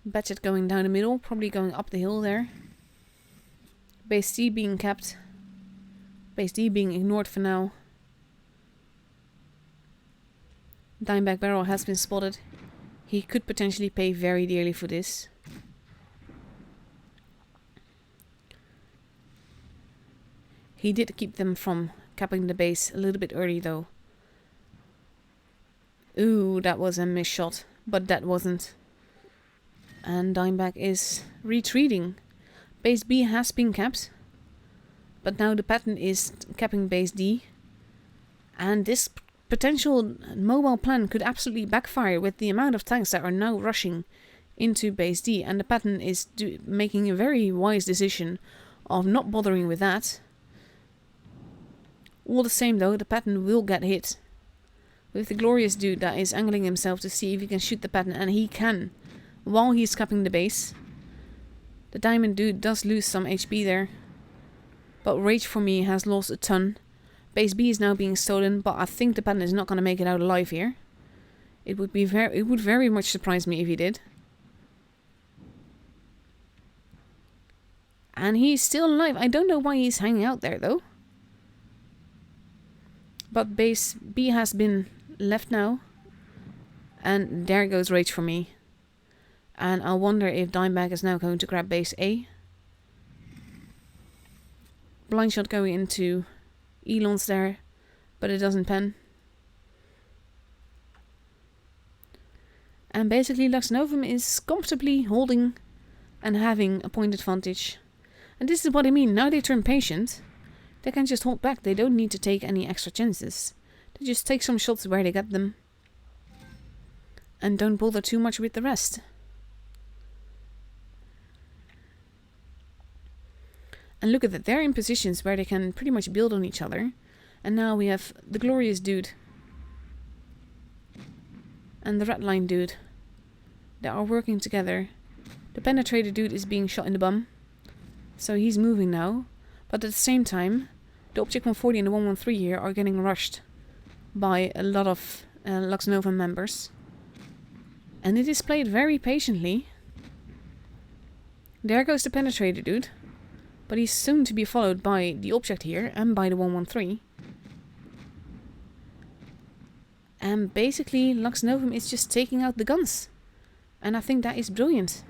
Batchet going down the middle, probably going up the hill there. Base C being kept. Base D being ignored for now. Dimeback Barrel has been spotted. He could potentially pay very dearly for this. He did keep them from capping the base a little bit early though. Ooh, that was a miss shot, but that wasn't. And Dimeback is retreating. Base B has been capped, but now the Patton is capping base D. And this potential mobile plan could absolutely backfire with the amount of tanks that are now rushing into base D, and the Patton is making a very wise decision of not bothering with that. All the same though, the Patton will get hit with the glorious dude that is angling himself to see if he can shoot the Patton, and he can while he's capping the base. The diamond dude does lose some HP there, but Rage for Me has lost a ton. Base B is now being stolen, but I think the Patton is not going to make it out alive here. It would very much surprise me if he did. And he's still alive. I don't know why he's hanging out there though. But base B has been left now. And there goes Rage for Me. And I wonder if Dimeback is now going to grab base A. Blind shot going into Elon's there. but it doesn't pen. And basically Lux Novum is comfortably holding and having a point advantage. And this is what I mean, now they turn patient, they can just hold back, they don't need to take any extra chances. They just take some shots where they get them. And don't bother too much with the rest. And look at that, they're in positions where they can pretty much build on each other. And now we have the Glorious dude and the Red Line dude. They are working together. The Penetrator dude is being shot in the bum. So he's moving now. But at the same time, the Object 140 and the 113 here are getting rushed by a lot of Lux Novum members. And it is played very patiently. There goes the Penetrator dude. But he's soon to be followed by the Object here and by the 113. And basically Lux Novum is just taking out the guns. And I think that is brilliant.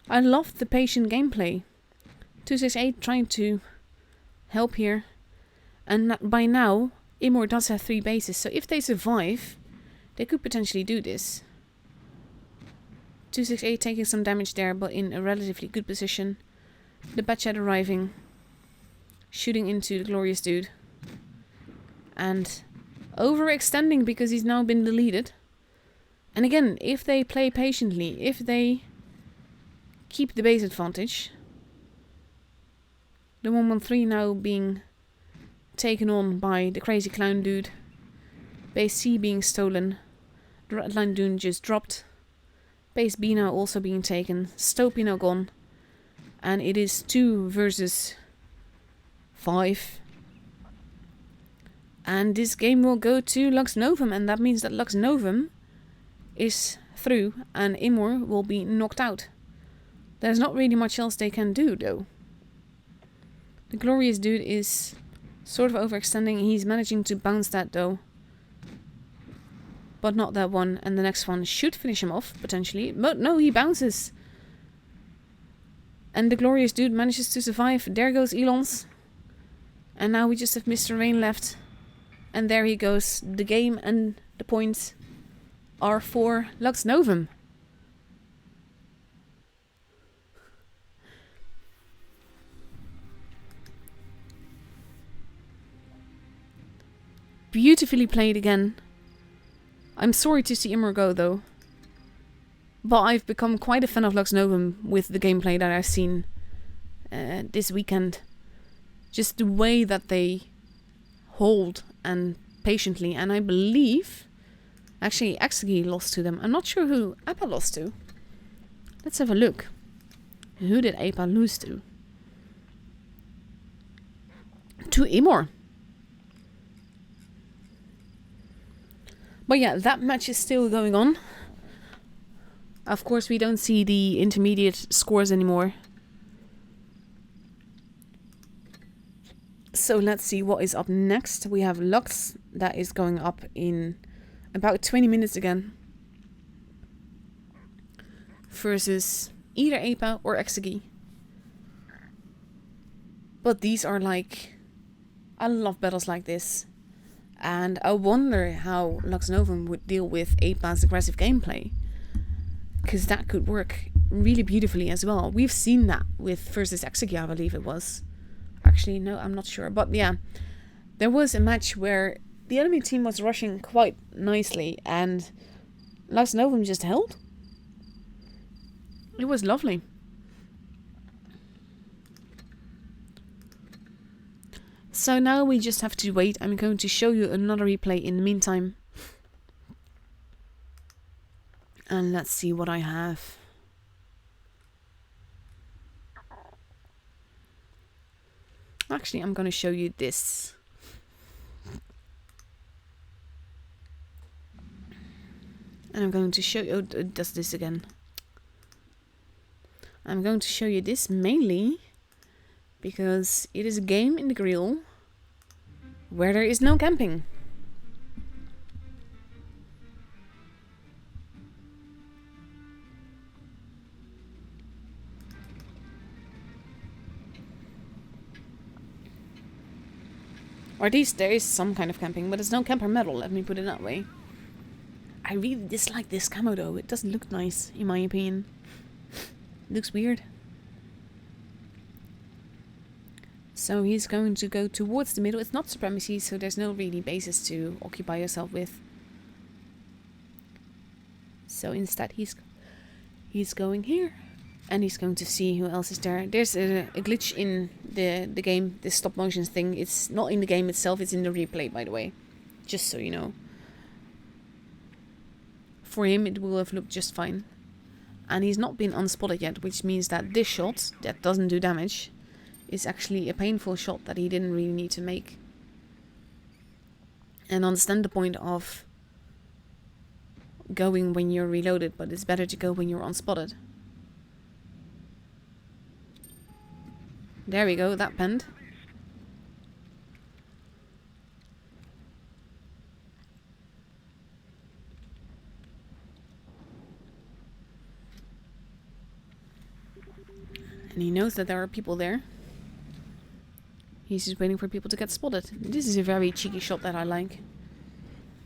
I love the patient gameplay. 268 trying to help here. And by now, Amora does have 3 bases. So if they survive, they could potentially do this. 268 taking some damage there, but in a relatively good position. The Batchat arriving. Shooting into the Glorious dude. And overextending because he's now been deleted. And again, if they play patiently, if they keep the base advantage, the 113 now being taken on by the Crazy Clown dude, base C being stolen, the Red Line dude just dropped, base B now also being taken, Stopey now gone, and it is 2 versus 5. And this game will go to Lux Novum, and that means that Lux Novum is through and Amora will be knocked out. There's not really much else they can do though. The Glorious dude is sort of overextending. He's managing to bounce that though. But not that one, and the next one should finish him off potentially. But no, he bounces. And the Glorious dude manages to survive. There goes Elon's. And now we just have Mr. Rain left. And there he goes. The game and the points are for Lux Novum. Beautifully played again. I'm sorry to see Amora go though. But I've become quite a fan of Lux Novum with the gameplay that I've seen this weekend. Just the way that they hold and patiently, and I believe actually Exegi lost to them. I'm not sure who Appa lost to. Let's have a look. Who did Appa lose to? To Amora. But yeah, that match is still going on. Of course, we don't see the intermediate scores anymore. So let's see what is up next. We have Lux that is going up in about 20 minutes again. Versus either Appa or Exegi. But these are like... I love battles like this. And I wonder how Lux Novum would deal with Appa's aggressive gameplay. Because that could work really beautifully as well. We've seen that with versus Exegi, I believe it was. Actually, no, I'm not sure. But yeah, there was a match where the enemy team was rushing quite nicely. And Lux Novum just held. It was lovely. So now we just have to wait. I'm going to show you another replay in the meantime. And let's see what I have. Actually, I'm going to show you this. And I'm going to show you... Oh, it does this again. I'm going to show you this mainly because it is a game in the grill where there is no camping. Or at least there is some kind of camping, but it's no camper metal, let me put it that way. I really dislike this camo though. It doesn't look nice, in my opinion. It looks weird. So he's going to go towards the middle. It's not supremacy, so there's no really basis to occupy yourself with. So instead he's going here. And he's going to see who else is there. There's a glitch in the game, this stop motion thing. It's not in the game itself, it's in the replay, by the way. Just so you know. For him, it will have looked just fine. And he's not been unspotted yet, which means that this shot, that doesn't do damage, is actually a painful shot that he didn't really need to make. And understand the point of going when you're reloaded, but it's better to go when you're unspotted. There we go, that penned. And he knows that there are people there. He's just waiting for people to get spotted. This is a very cheeky shot that I like.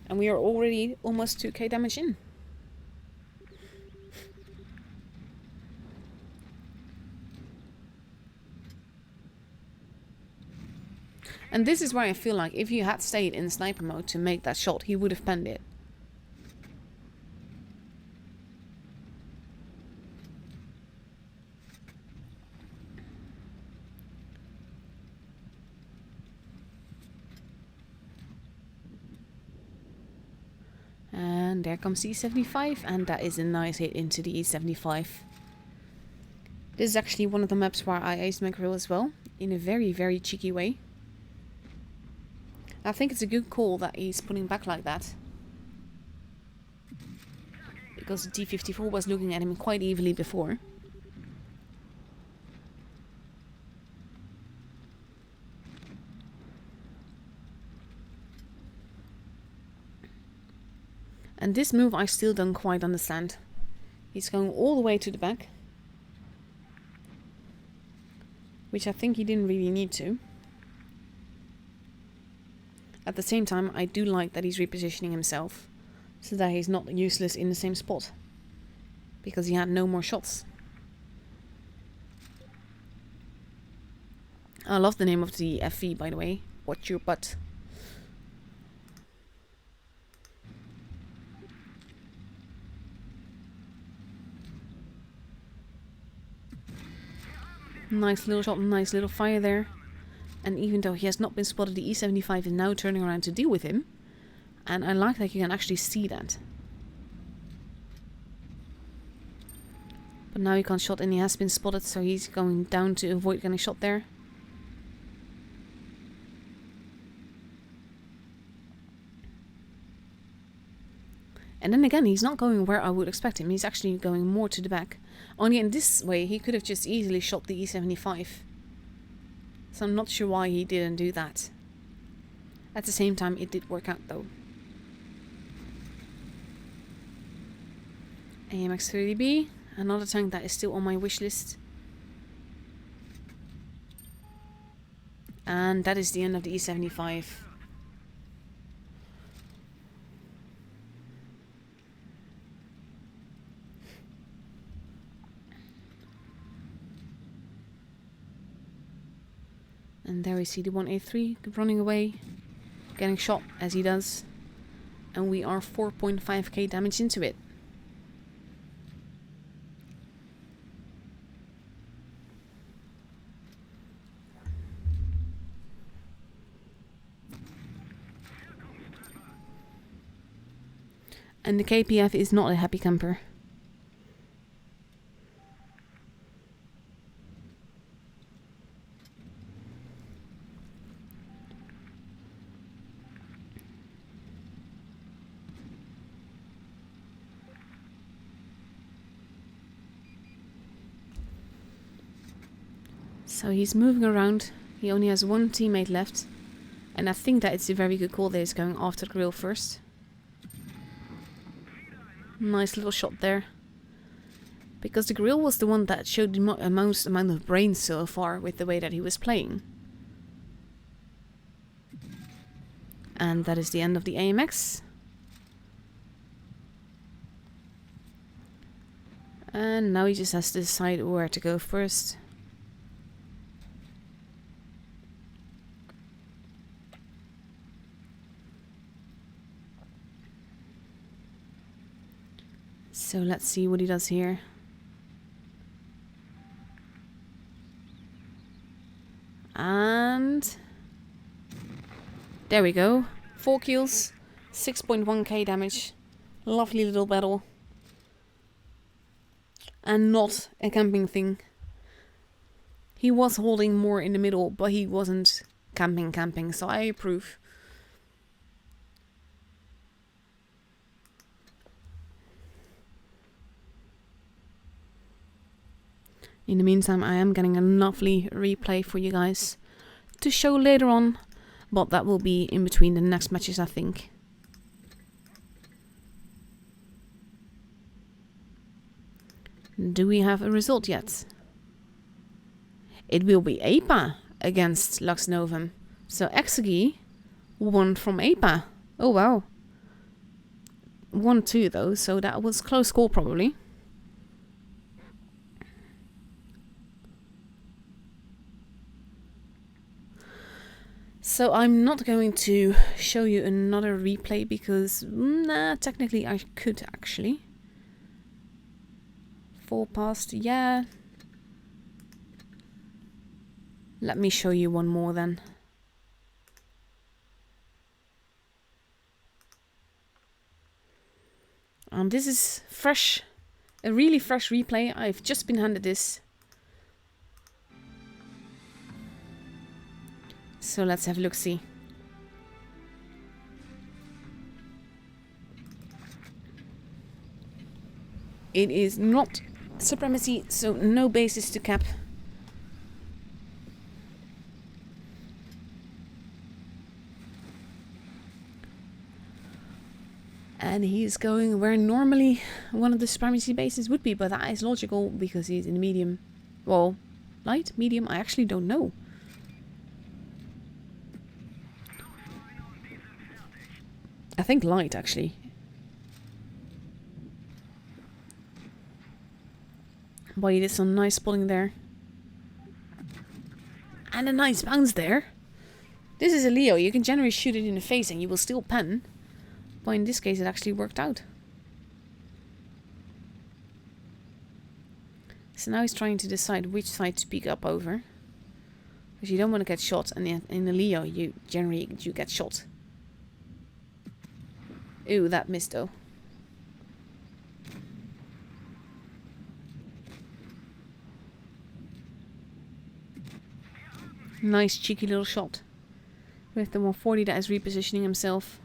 And we are already almost 2k damage in. And this is where I feel like if you had stayed in sniper mode to make that shot, he would have penned it. And there comes the E75, and that is a nice hit into the E75. This is actually one of the maps where I aced my grill as well, in a very, very cheeky way. I think it's a good call that he's pulling back like that. Because the T-54 was looking at him quite evilly before. And this move I still don't quite understand. He's going all the way to the back. Which I think he didn't really need to. At the same time, I do like that he's repositioning himself. So that he's not useless in the same spot. Because he had no more shots. I love the name of the FV, by the way. Watch your butt. Nice little shot, nice little fire there. And even though he has not been spotted, the E75 is now turning around to deal with him. And I like that you can actually see that. But now he can't shot and he has been spotted, so he's going down to avoid getting shot there. And then again, he's not going where I would expect him. He's actually going more to the back. Only in this way, he could have just easily shot the E75. So I'm not sure why he didn't do that. At the same time, it did work out though. AMX-30B, another tank that is still on my wish list. And that is the end of the E75. And there we see the 183 running away, getting shot as he does. And we are 4.5k damage into it. And the KPF is not a happy camper. So he's moving around. He only has one teammate left. And I think that it's a very good call that he's going after the grill first. Nice little shot there. Because the grill was the one that showed the most amount of brains so far with the way that he was playing. And that is the end of the AMX. And now he just has to decide where to go first. So let's see what he does here. And there we go. 4 kills, 6.1k damage. Lovely little battle. And not a camping thing. He was holding more in the middle, but he wasn't camping, so I approve. In the meantime, I am getting a lovely replay for you guys to show later on, but that will be in between the next matches, I think. Do we have a result yet? It will be APA against Lux Novum. So Exegi won from APA. Oh wow. 1-2 though, so that was close call probably. So I'm not going to show you another replay because, nah, technically I could actually. 4 past, yeah. Let me show you one more then. This is fresh, a really fresh replay. I've just been handed this. So let's have a look-see. It is not supremacy, so no basis to cap. And he's going where normally one of the supremacy bases would be, but that is logical because he's in the medium. Well, light, medium, I actually don't know. I think light, actually. Boy, he did some nice spotting there. And a nice bounce there. This is a Leo. You can generally shoot it in the face and you will still pen. But in this case, it actually worked out. So now he's trying to decide which side to pick up over. Because you don't want to get shot. And in a Leo, you generally get shot. Ooh, that missed though. Nice cheeky little shot. With the 140 that is repositioning himself.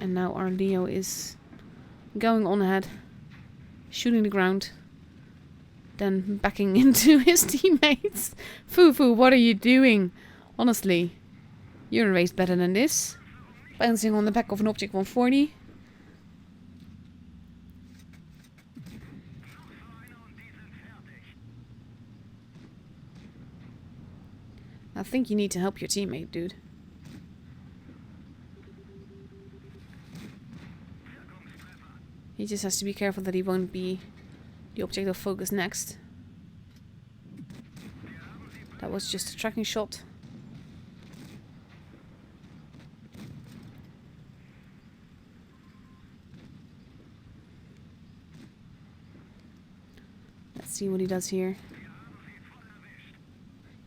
And now our Leo is going on ahead. Shooting the ground. Then backing into his teammates. Fufu, what are you doing? Honestly. You're raised better than this. Bouncing on the back of an object 140. I think you need to help your teammate, dude. He just has to be careful that he won't be the object of focus next. That was just a tracking shot. Let's see what he does here.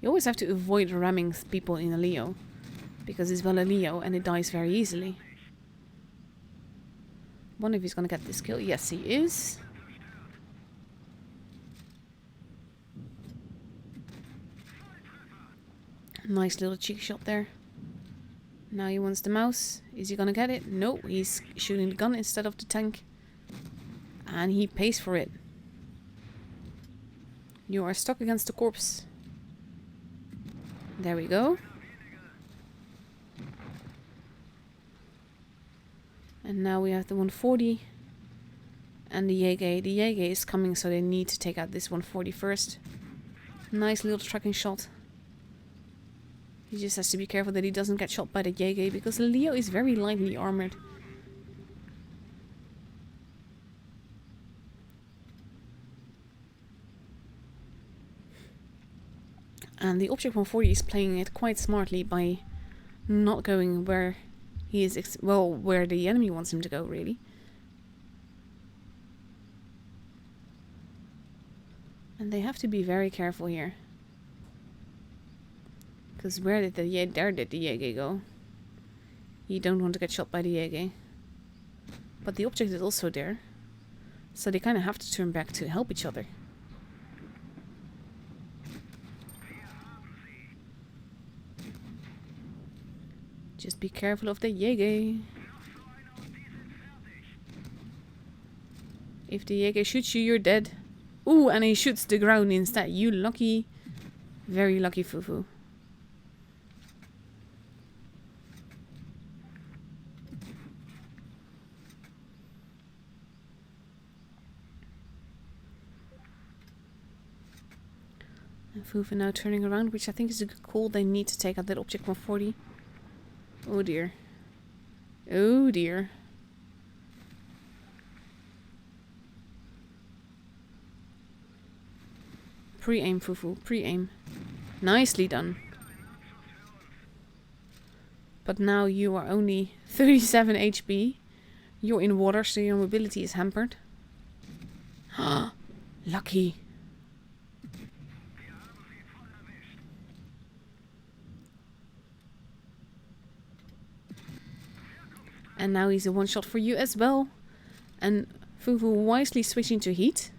You always have to avoid ramming people in a Leo. Because it's well a Leo and it dies very easily. Wonder if he's gonna get this kill. Yes, he is. Nice little cheeky shot there. Now he wants the mouse. Is he gonna get it? No, he's shooting the gun instead of the tank. And he pays for it. You are stuck against the corpse. There we go. And now we have the 140 and the Jäger. The Jäger is coming, so they need to take out this 140 first. Nice little tracking shot. He just has to be careful that he doesn't get shot by the Yege, because Leo is very lightly armored. And the Object 140 is playing it quite smartly by not going where he is, where the enemy wants him to go, really. And they have to be very careful here. Because where did the Yege go? You don't want to get shot by the Yege. But the object is also there. So they kind of have to turn back to help each other. Just be careful of the Yege. If the Yege shoots you, you're dead. Ooh, and he shoots the ground instead. You lucky. Very lucky Fufu. And Fufu now turning around, which I think is a good call. They need to take out that Object 140. Oh dear. Oh dear. Pre-aim, Fufu. Pre-aim. Nicely done. But now you are only 37 HP. You're in water, so your mobility is hampered. Lucky. And now he's a one-shot for you as well. And Fufu wisely switching to heat.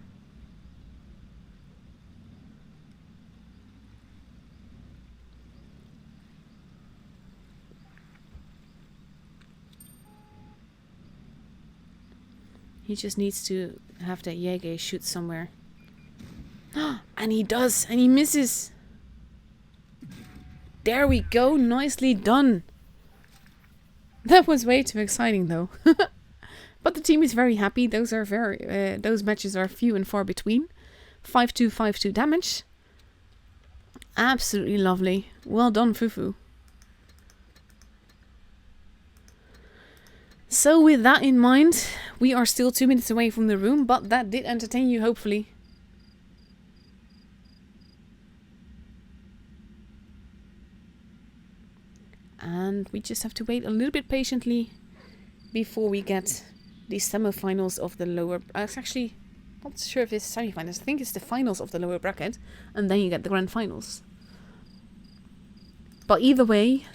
He just needs to have that Yege shoot somewhere. And he does! And he misses! There we go! Nicely done! That was way too exciting though. But the team is very happy. Those are those matches are few and far between. 5-2, 5-2 damage. Absolutely lovely. Well done, Fufu. So with that in mind, we are still 2 minutes away from the room, but that did entertain you, hopefully. And we just have to wait a little bit patiently before we get the semi-finals of the lower... actually, not sure if it's semi-finals. I think it's the finals of the lower bracket, and then you get the grand finals. But either way,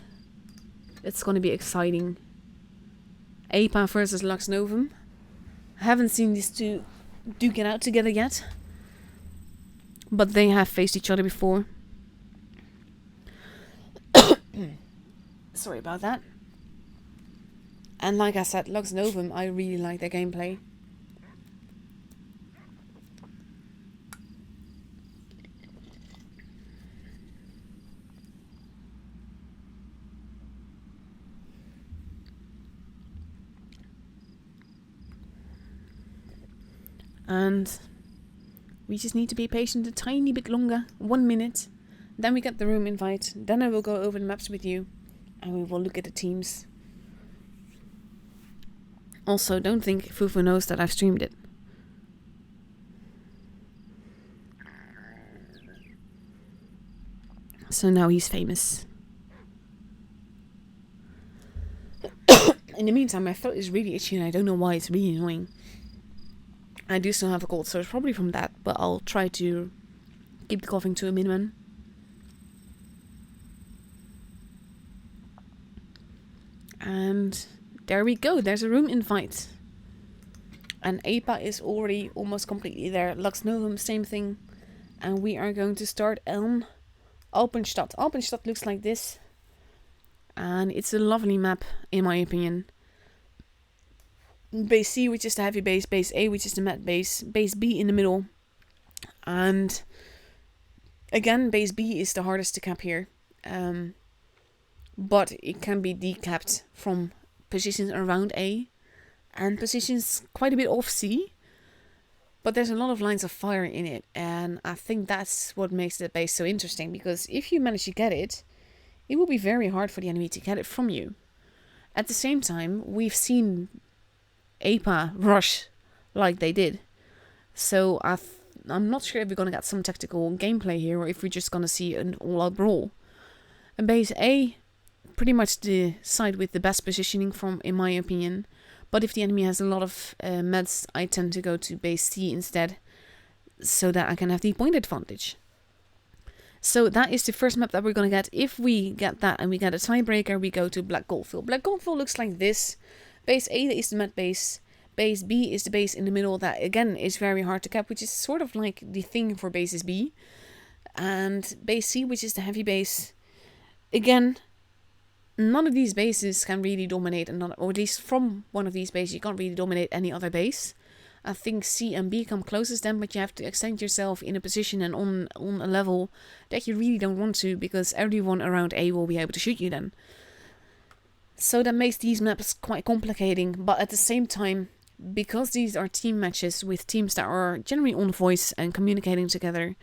it's going to be exciting. APA versus Lux Novum. I haven't seen these two duke it out together yet, but they have faced each other before. Sorry about that. And like I said, Lux Novum, I really like their gameplay. And we just need to be patient a tiny bit longer. 1 minute. Then we get the room invite. Then I will go over the maps with you. And we will look at the teams. Also, don't think Fufu knows that I've streamed it. So now he's famous. In the meantime, my throat is really itchy and I don't know why. It's really annoying. I do still have a cold, so it's probably from that. But I'll try to keep the coughing to a minimum. And there we go. There's a room invite. And APA is already almost completely there. Lux Novum, same thing. And we are going to start on Alpenstadt. Alpenstadt looks like this. And it's a lovely map, in my opinion. Base C, which is the heavy base. Base A, which is the mat base. Base B in the middle. And again, base B is the hardest to cap here. But it can be decapped from positions around A. And positions quite a bit off C. But there's a lot of lines of fire in it. And I think that's what makes the base so interesting. Because if you manage to get it, it will be very hard for the enemy to get it from you. At the same time, we've seen APA rush like they did. So I'm not sure if we're going to get some tactical gameplay here or if we're just going to see an all-out brawl. And base A, pretty much the side with the best positioning in my opinion. But if the enemy has a lot of meds, I tend to go to base C instead, so that I can have the point advantage. So that is the first map that we're going to get. If we get that and we get a tiebreaker, we go to Black Goldfield. Black Goldfield looks like this. Base A is the med base. Base B is the base in the middle that, again, is very hard to cap, which is sort of like the thing for bases B. And base C, which is the heavy base. Again, none of these bases can really dominate, or at least from one of these bases, you can't really dominate any other base. I think C and B come closest then, but you have to extend yourself in a position and on a level that you really don't want to, because everyone around A will be able to shoot you then. So that makes these maps quite complicating, but at the same time, because these are team matches with teams that are generally on voice and communicating together,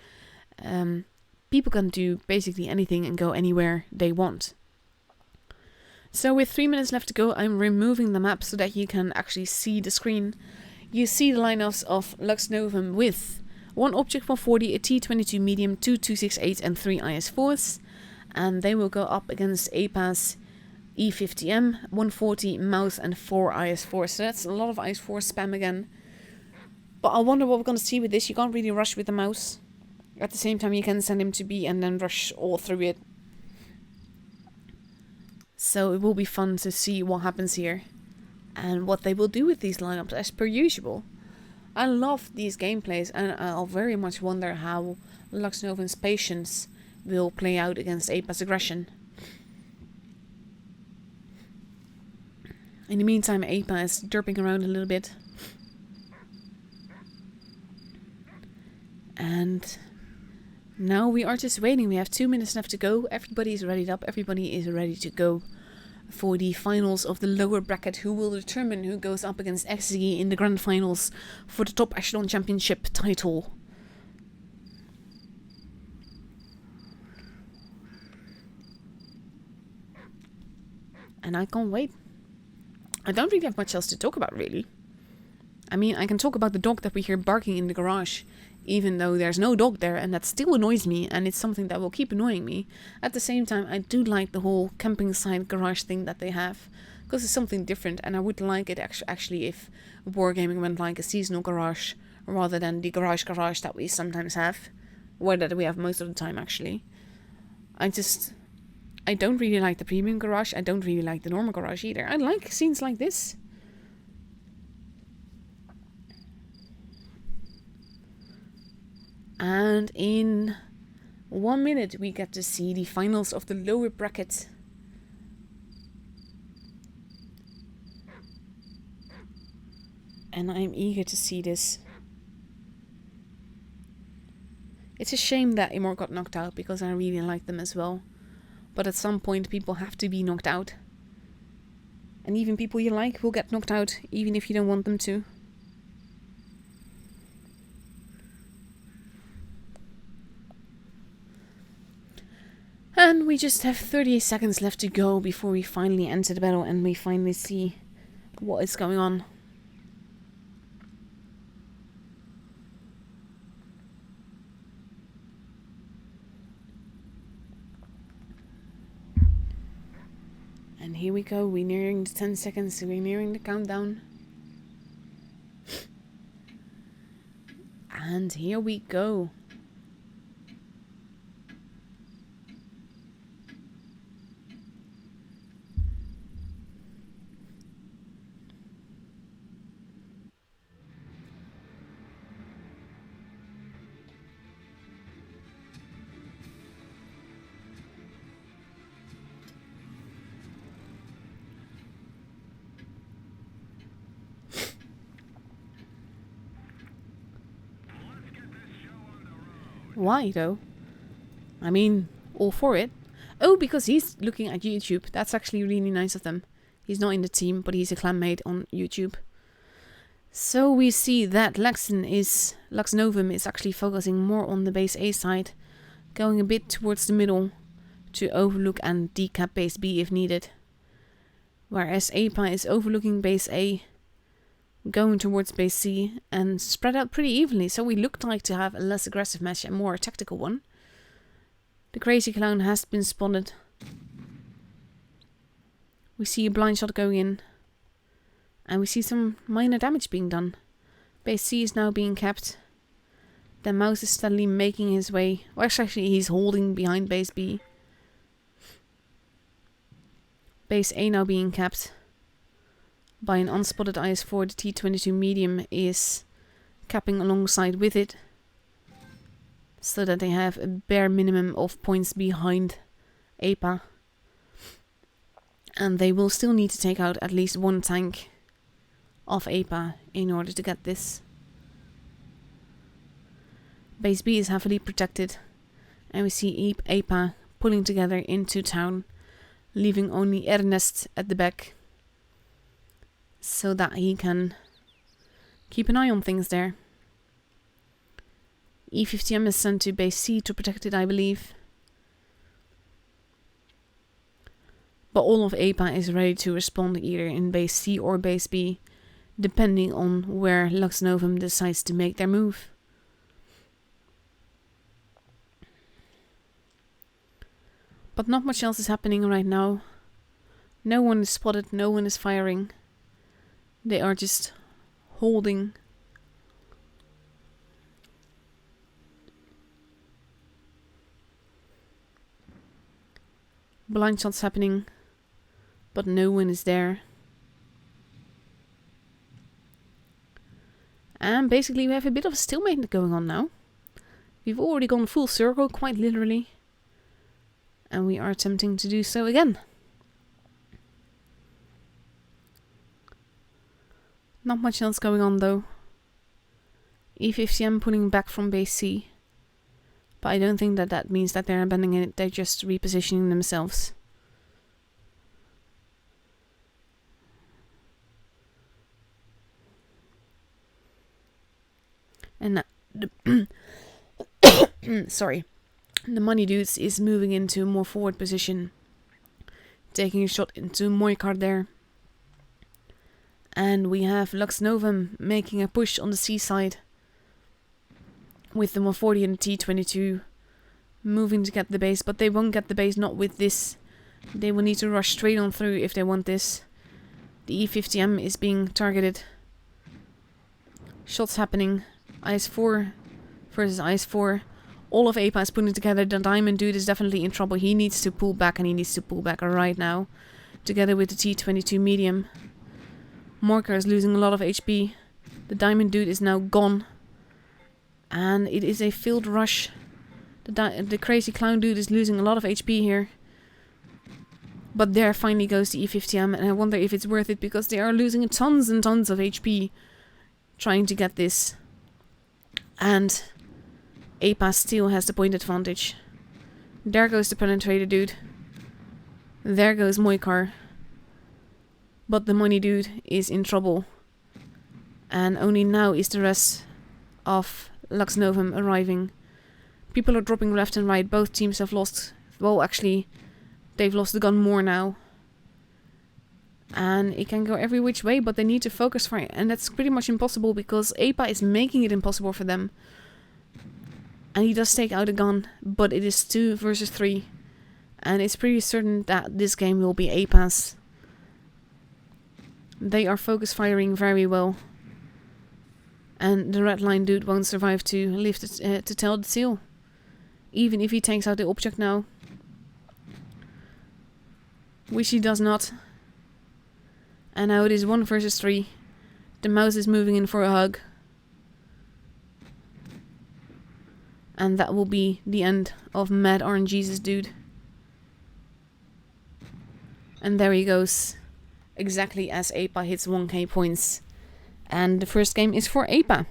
people can do basically anything and go anywhere they want. So with 3 minutes left to go, I'm removing the map so that you can actually see the screen. You see the lineups of Lux Novum with 1 Object 140, a T22 medium, 2 268 and 3 IS4s. And they will go up against APA's E50M, 140 mouse and 4 IS4s. So that's a lot of IS4 spam again. But I wonder what we're going to see with this. You can't really rush with the mouse. At the same time, you can send him to B and then rush all through it. So it will be fun to see what happens here. And what they will do with these lineups as per usual. I love these gameplays, and I'll very much wonder how Lux Novum's patience will play out against APA's aggression. In the meantime, APA is derping around a little bit. And now we are just waiting. We have 2 minutes left to go. Everybody is readied up. Everybody is ready to go for the finals of the lower bracket, who will determine who goes up against XZ in the grand finals for the top Echelon championship title. And I can't wait. I don't really have much else to talk about, really. I mean, I can talk about the dog that we hear barking in the garage, even though there's no dog there, and that still annoys me, and it's something that will keep annoying me. At the same time, I do like the whole camping site garage thing that they have, because it's something different, and I would like it actually if Wargaming went like a seasonal garage, rather than the garage that we sometimes have, or that we have most of the time, actually. I don't really like the premium garage. I don't really like the normal garage either. I like scenes like this. And in 1 minute we get to see the finals of the lower bracket. And I'm eager to see this. It's a shame that Amora got knocked out, because I really like them as well. But at some point people have to be knocked out. And even people you like will get knocked out, even if you don't want them to. And we just have 38 seconds left to go before we finally enter the battle and we finally see what is going on. And here we go, we're nearing the 10 seconds, we're nearing the countdown. And here we go. Why though? I mean, all for it. Oh, because he's looking at YouTube. That's actually really nice of them. He's not in the team, but he's a clanmate on YouTube. So we see that Lux Novum is actually focusing more on the base A side, going a bit towards the middle to overlook and decap base B if needed. Whereas APA is overlooking base A, going towards base C, and spread out pretty evenly, so we looked like to have a less aggressive match and more tactical one. The crazy clown has been spotted. We see a blind shot going in, and we see some minor damage being done. Base C is now being kept. The mouse is steadily making his way. Well, actually, he's holding behind base B. Base A now being kept by an unspotted IS-4. The T-22 medium is capping alongside with it, so that they have a bare minimum of points behind APA. And they will still need to take out at least one tank of APA in order to get this. Base B is heavily protected, and we see APA pulling together into town, leaving only Ernest at the back, so that he can keep an eye on things there. E50M is sent to base C to protect it, I believe. But all of APA is ready to respond either in base C or base B, depending on where Lux Novum decides to make their move. But not much else is happening right now. No one is spotted, no one is firing. They are just holding. Blind shots happening, but no one is there. And basically we have a bit of a stalemate going on now. We've already gone full circle, quite literally. And we are attempting to do so again. Not much else going on though. E50M pulling back from base C. But I don't think that means that they're abandoning it, they're just repositioning themselves. And sorry. The money dudes is moving into a more forward position, taking a shot into Moikar there. And we have Lux Novum making a push on the seaside, with the 140 and the T-22 moving to get the base, but they won't get the base, not with this. They will need to rush straight on through if they want this. The E50M is being targeted. Shots happening. IS-4 versus IS-4. All of APA is putting together. The Diamond Dude is definitely in trouble. He needs to pull back, and he needs to pull back right now, together with the T-22 medium. Morcar is losing a lot of HP. The Diamond Dude is now gone. And it is a field rush. The crazy clown dude is losing a lot of HP here. But there finally goes the E50M, and I wonder if it's worth it, because they are losing tons and tons of HP trying to get this. And APA still has the point advantage. There goes the penetrator dude. There goes Moikar. But the money dude is in trouble. And only now is the rest of Lux Novum arriving. People are dropping left and right. Both teams have lost. Well, actually, they've lost the gun more now. And it can go every which way, but they need to focus fire. And that's pretty much impossible, because APA is making it impossible for them. And he does take out a gun, but it is 2 versus 3. And it's pretty certain that this game will be APA's. They are focus firing very well. And the red line dude won't survive to lift it, to tell the tale. Even if he takes out the object now. Which he does not. And now it is 1 versus 3. The mouse is moving in for a hug. And that will be the end of Mad RNG's dude. And there he goes. Exactly as APA hits 1k points. And the first game is for APA.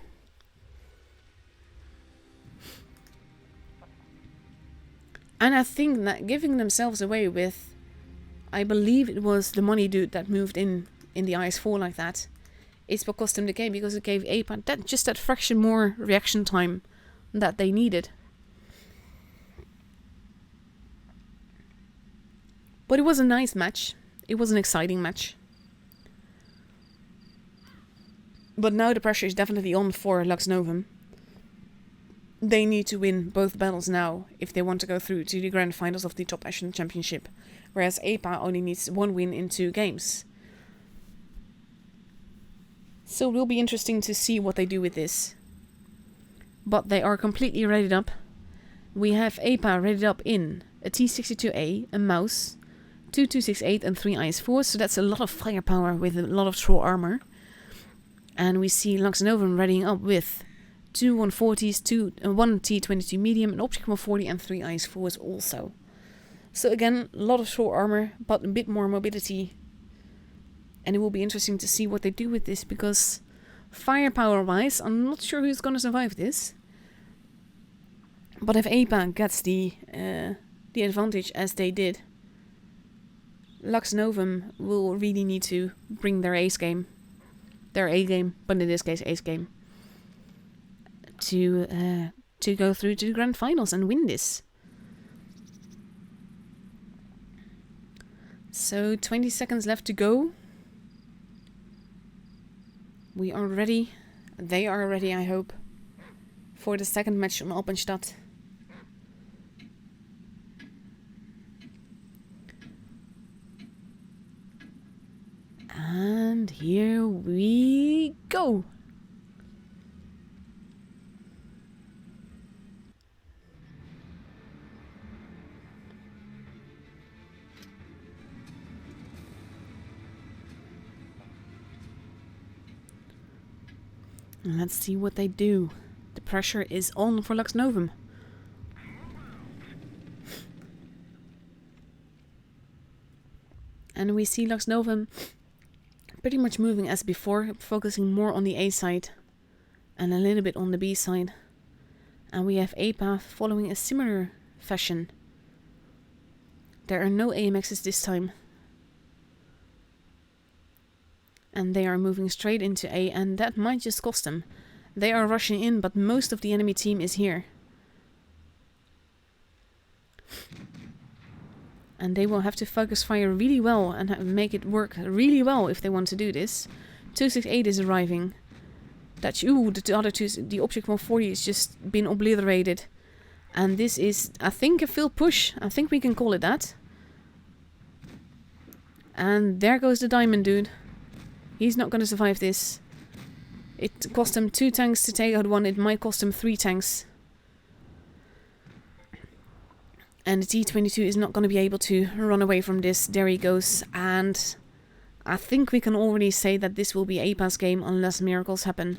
And I think that giving themselves away with, I believe it was the money dude that moved in the IS-4 like that, is what cost them the game, because it gave APA just that fraction more reaction time that they needed. But it was a nice match. It was an exciting match. But now the pressure is definitely on for Lux Novum. They need to win both battles now if they want to go through to the grand finals of the Top Echelon Championship. Whereas APA only needs 1 win in 2 games. So it will be interesting to see what they do with this. But they are completely readied up. We have APA readied up in a T62A, a mouse, 2268 and 3 IS-4. So that's a lot of firepower with a lot of troll armor. And we see Lux Novum readying up with 2 140s, 1 T22 medium, an Object 140 and 3 IS-4s also. So again, a lot of troll armor, but a bit more mobility. And it will be interesting to see what they do with this, because firepower-wise, I'm not sure who's going to survive this. But if APA gets the advantage as they did, Lux Novum will really need to bring their ace game. Their A game, but in this case ace game. To go through to the grand finals and win this. So 20 seconds left to go. We are ready. They are ready, I hope, for the second match on Alpenstadt. And here we go. Let's see what they do. The pressure is on for Lux Novum. And we see Lux Novum pretty much moving as before, focusing more on the A side and a little bit on the B side. And we have APA following a similar fashion. There are no AMXs this time. And they are moving straight into A, and that might just cost them. They are rushing in, but most of the enemy team is here. And they will have to focus fire really well and make it work really well if they want to do this. 268 is arriving. That's, ooh, the other two, the Object 140 has just been obliterated. And this is, I think, a field push. I think we can call it that. And there goes the diamond dude. He's not going to survive this. It cost him 2 tanks to take out one. It might cost him 3 tanks. And the T22 is not going to be able to run away from this. There he goes. And I think we can already say that this will be APA's game unless miracles happen.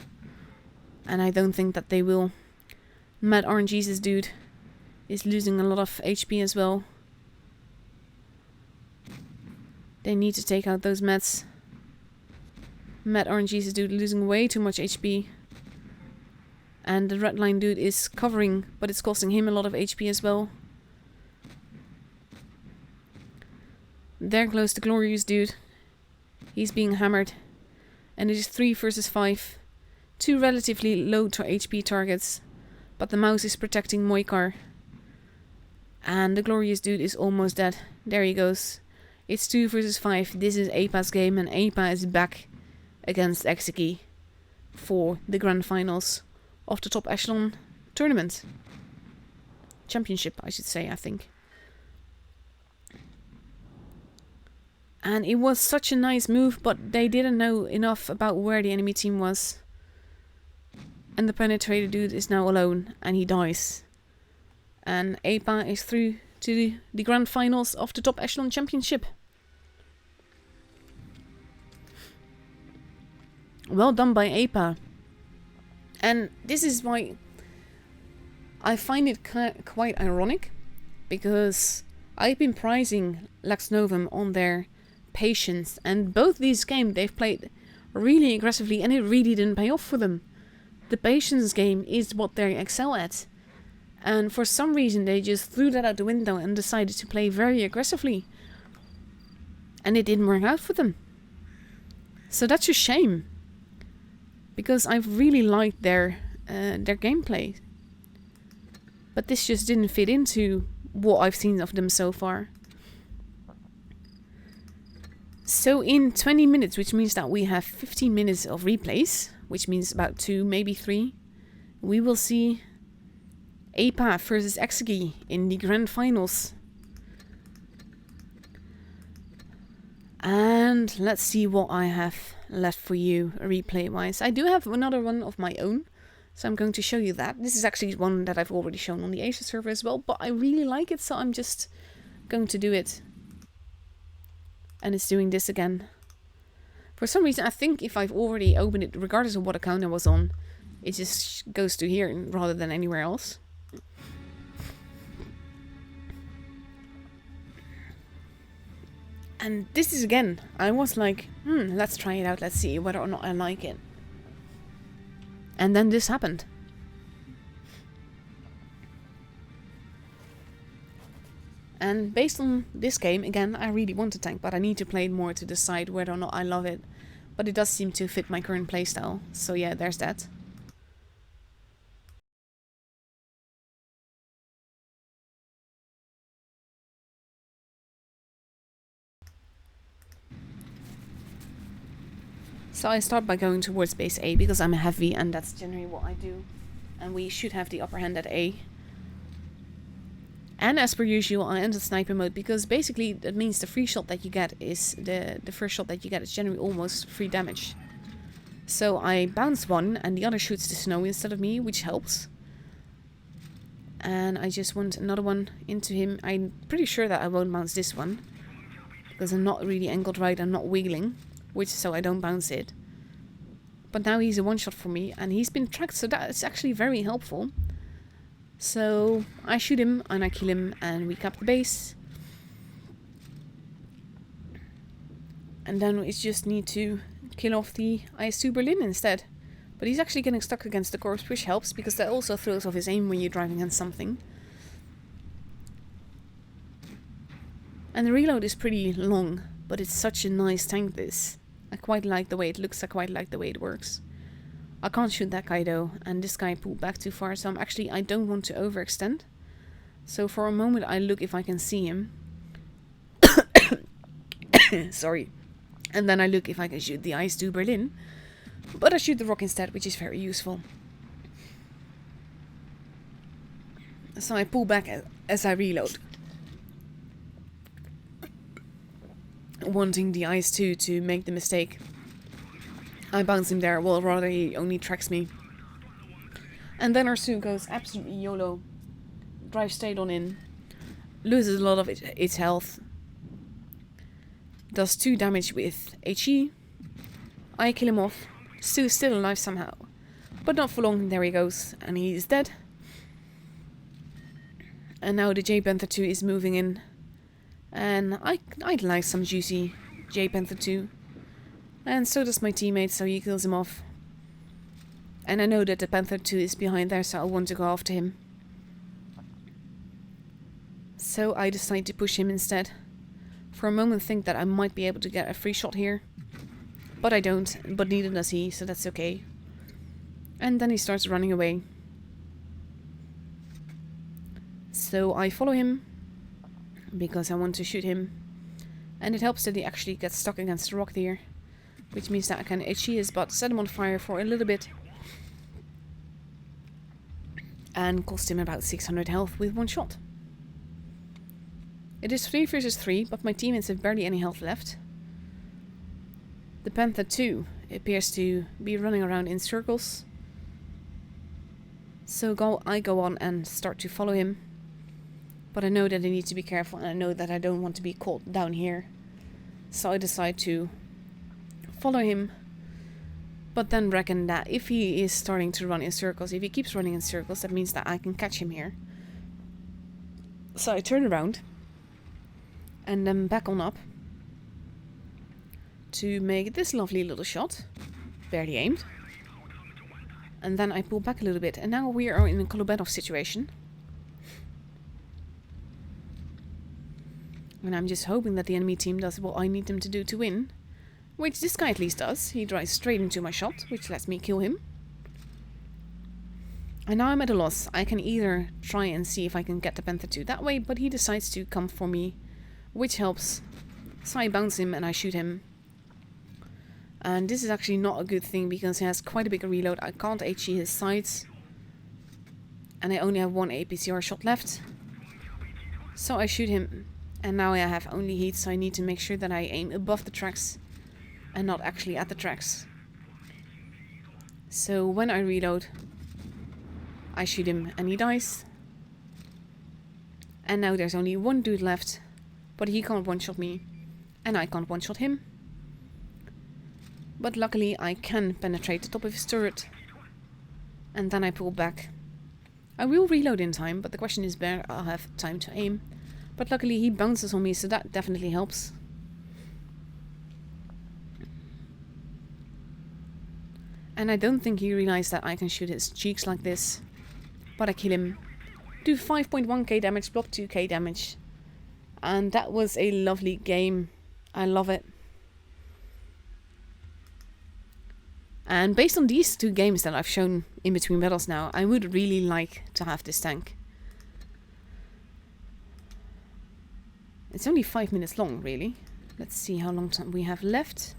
And I don't think that they will. Mad RNG's dude is losing a lot of HP as well. They need to take out those meds. Mad RNG's dude losing way too much HP. And the red line dude is covering, but it's costing him a lot of HP as well. There goes the glorious dude. He's being hammered. And it is 3 versus 5. 2 relatively low HP targets. But the mouse is protecting Moikar. And the glorious dude is almost dead. There he goes. It's 2 versus 5. This is APA's game, and APA is back against Exeki for the grand finals of the Top Echelon tournament. Championship, I should say, I think. And it was such a nice move, but they didn't know enough about where the enemy team was. And the penetrator dude is now alone, and he dies. And APA is through to the grand finals of the Top Echelon Championship. Well done by APA. And this is why I find it quite ironic, because I've been prizing Lux Novum on their patience, and both these games they've played really aggressively and it really didn't pay off for them. The patience game is what they excel at, and for some reason they just threw that out the window and decided to play very aggressively, and it didn't work out for them. So that's a shame, because I've really liked their gameplay, but this just didn't fit into what I've seen of them so far. So in 20 minutes, which means that we have 15 minutes of replays, which means about 2, maybe 3, we will see Apa versus Exegi in the grand finals. And let's see what I have left for you replay-wise. I do have another one of my own, so I'm going to show you that. This is actually one that I've already shown on the Asia server as well, but I really like it, so I'm just going to do it. And it's doing this again. For some reason, I think if I've already opened it, regardless of what account I was on, it just goes to here rather than anywhere else. And this is again, I was like, let's try it out, let's see whether or not I like it. And then this happened. And based on this game, again, I really want to tank, but I need to play it more to decide whether or not I love it. But it does seem to fit my current playstyle, so yeah, there's that. So I start by going towards base A because I'm a heavy and that's generally what I do. And we should have the upper hand at A. And as per usual, I enter sniper mode because basically that means the free shot that you get is the first shot that you get is generally almost free damage. So I bounce one and the other shoots the snow instead of me, which helps. And I just want another one into him. I'm pretty sure that I won't bounce this one because I'm not really angled right, I'm not wiggling. So I don't bounce it. But now he's a one-shot for me, and he's been tracked, so that's actually very helpful. So I shoot him, and I kill him, and we cap the base. And then we just need to kill off the IS-2 Berlin instead. But he's actually getting stuck against the corpse, which helps, because that also throws off his aim when you're driving against something. And the reload is pretty long, but it's such a nice tank, this. I quite like the way it looks, I quite like the way it works. I can't shoot that guy though, and this guy pulled back too far, so I don't want to overextend. So for a moment I look if I can see him. Sorry. And then I look if I can shoot the IS-2 Berlin. But I shoot the rock instead, which is very useful. So I pull back as I reload. Wanting the IS-2 to make the mistake. I bounce him there, well rather he only tracks me. And then our Su goes absolutely YOLO. Drives straight on in. Loses a lot of its health. Does 2 damage with HE. I kill him off. Su is still alive somehow. But not for long, there he goes. And he's dead. And now the J Panther 2 is moving in. And I'd like some juicy J Panther 2. And so does my teammate, so he kills him off. And I know that the Panther 2 is behind there, so I want to go after him. So I decide to push him instead. For a moment think that I might be able to get a free shot here. But I don't, but neither does he, so that's okay. And then he starts running away. So I follow him. Because I want to shoot him. And it helps that he actually gets stuck against the rock there. Which means that I can HE his butt, set him on fire for a little bit. And cost him about 600 health with one shot. It is 3 versus 3, but my teammates have barely any health left. The Panther 2 appears to be running around in circles. So I go on and start to follow him. But I know that I need to be careful, and I know that I don't want to be caught down here. So I decide to follow him. But then reckon that if he is starting to run in circles, if he keeps running in circles, that means that I can catch him here. So I turn around. And then back on up. To make this lovely little shot. Barely aimed. And then I pull back a little bit. And now we are in a Kolobanov situation. And I'm just hoping that the enemy team does what I need them to do to win. Which this guy at least does. He drives straight into my shot, which lets me kill him. And now I'm at a loss. I can either try and see if I can get the Panther 2 that way, but he decides to come for me, which helps. So I bounce him and I shoot him. And this is actually not a good thing because he has quite a big reload. I can't HE his sides. And I only have one APCR shot left. So I shoot him. And now I have only heat, so I need to make sure that I aim above the tracks and not actually at the tracks. So when I reload, I shoot him and he dies. And now there's only one dude left, but he can't one-shot me and I can't one-shot him. But luckily I can penetrate the top of his turret. And then I pull back. I will reload in time, but the question is where I'll have time to aim. But luckily he bounces on me, so that definitely helps. And I don't think he realized that I can shoot his cheeks like this. But I kill him. Do 5.1k damage, block 2k damage. And that was a lovely game. I love it. And based on these two games that I've shown in between battles now, I would really like to have this tank. It's only 5 minutes long, really. Let's see how long time we have left.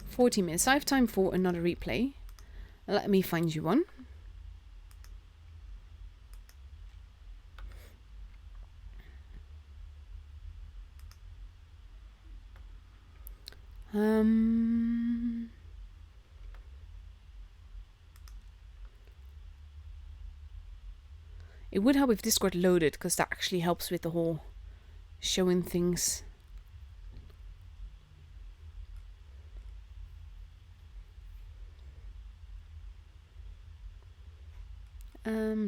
40 minutes. I have time for another replay. Let me find you one. It would help if Discord loaded, because that actually helps with the whole showing things.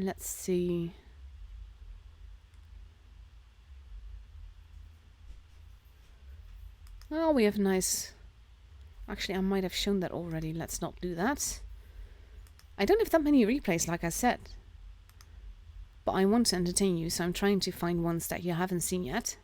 Let's see. Oh, we have nice... Actually, I might have shown that already. Let's not do that. I don't have that many replays, like I said. But I want to entertain you, so I'm trying to find ones that you haven't seen yet.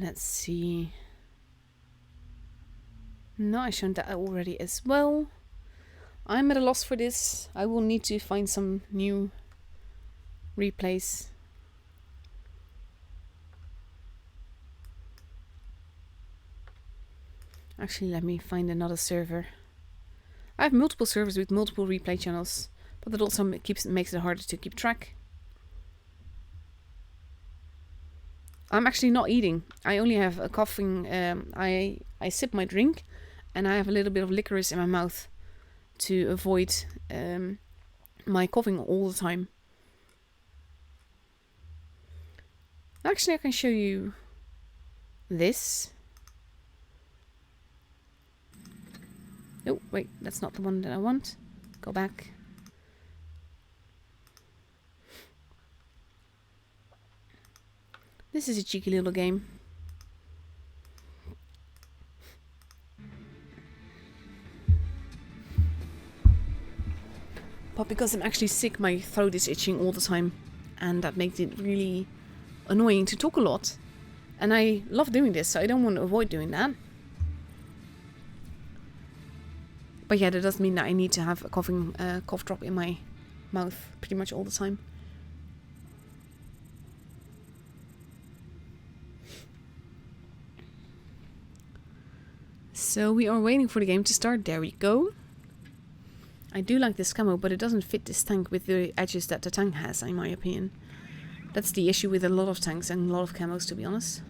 Let's see. No, I shown that already as well. I'm at a loss for this. I will need to find some new replays. Actually, let me find another server. I have multiple servers with multiple replay channels, but that also makes it harder to keep track. I'm actually not eating. I only have a coughing. I sip my drink, and I have a little bit of licorice in my mouth to avoid my coughing all the time. Actually, I can show you this. Oh, wait, that's not the one that I want. Go back. This is a cheeky little game. But because I'm actually sick, my throat is itching all the time. And that makes it really annoying to talk a lot. And I love doing this, so I don't want to avoid doing that. But yeah, that does mean that I need to have a cough drop in my mouth pretty much all the time. So we are waiting for the game to start. There we go. I do like this camo, but it doesn't fit this tank with the edges that the tank has, in my opinion. That's the issue with a lot of tanks and a lot of camos, to be honest.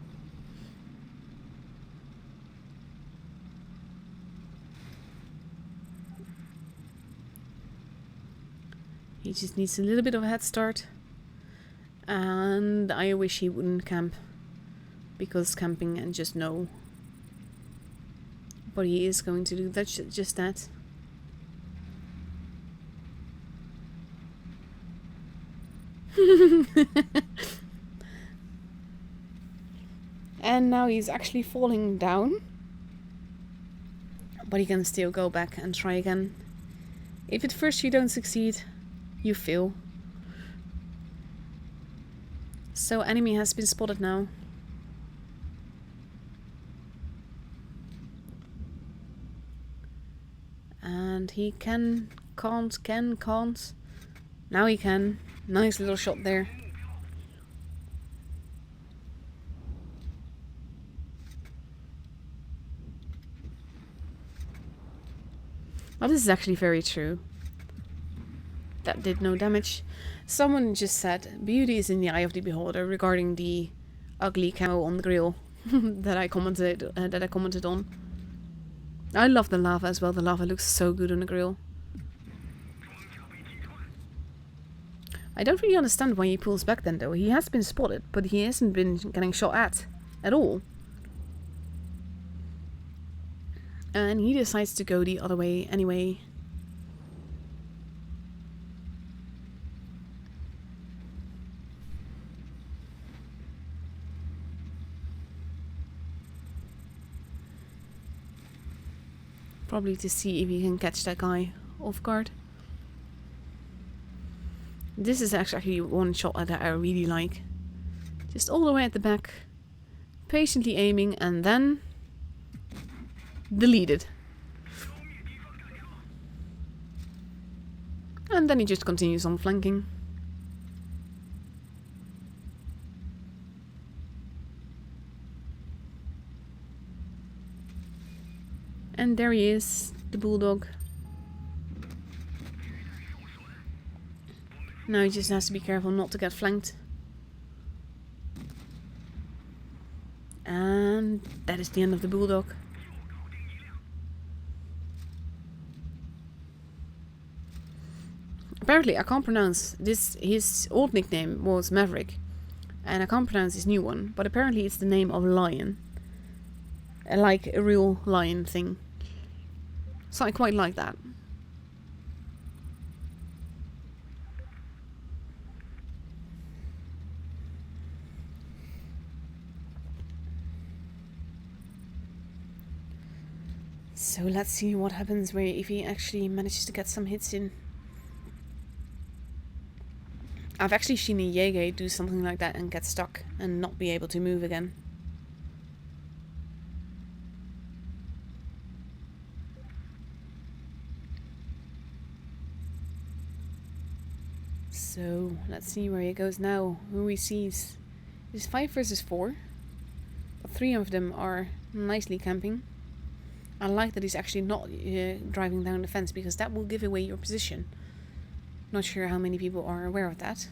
He just needs a little bit of a head start. And I wish he wouldn't camp. Because camping and just no. But he is going to do that, just that. And now he's actually falling down. But he can still go back and try again. If at first you don't succeed, you fail. So enemy has been spotted now. And he can't. Now he can. Nice little shot there. Well, this is actually very true. That did no damage. Someone just said, beauty is in the eye of the beholder regarding the ugly camo on the grill that I commented on. I love the lava as well. The lava looks so good on the grill. I don't really understand why he pulls back then though. He has been spotted, but he hasn't been getting shot at all. And he decides to go the other way anyway. Probably to see if he can catch that guy off guard. This is actually one shot that I really like. Just all the way at the back. Patiently aiming and then deleted. And then he just continues on flanking. And there he is, the bulldog. Now he just has to be careful not to get flanked. And that is the end of the bulldog. Apparently I can't pronounce this. His old nickname was Maverick. And I can't pronounce his new one. But apparently it's the name of a lion. Like a real lion thing. So I quite like that. So let's see what happens if he actually manages to get some hits in. I've actually seen a Jäger do something like that and get stuck and not be able to move again. So let's see where he goes now. Who he sees. It's 5 versus 4. But 3 of them are nicely camping. I like that he's actually not driving down the fence because that will give away your position. Not sure how many people are aware of that.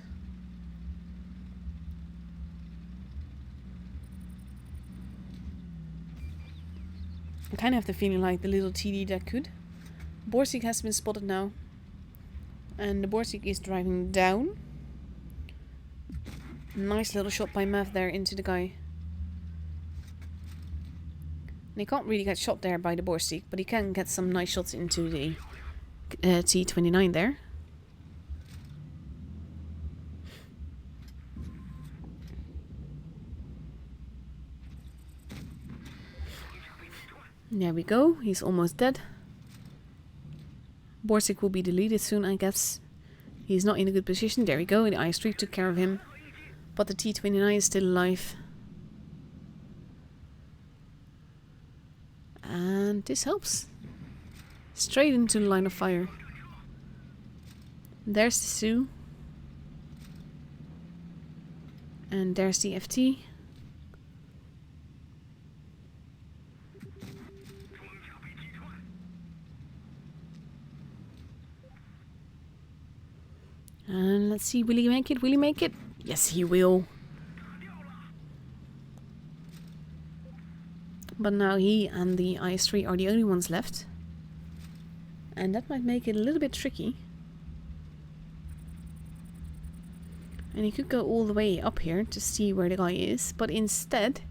I kind of have the feeling like the little TD that could. Borsig has been spotted now. And the Borsig is driving down. Nice little shot by Mav there into the guy. And he can't really get shot there by the Borsig, but he can get some nice shots into the T29 there. There we go, he's almost dead. Borsig will be deleted soon, I guess. He's not in a good position. There we go, the IS-3 took care of him. But the T29 is still alive. And this helps. Straight into the line of fire. There's the Sioux. And there's the FT. And let's see, will he make it? Will he make it? Yes, he will. But now he and the IS-3 are the only ones left. And that might make it a little bit tricky. And he could go all the way up here to see where the guy is. But instead,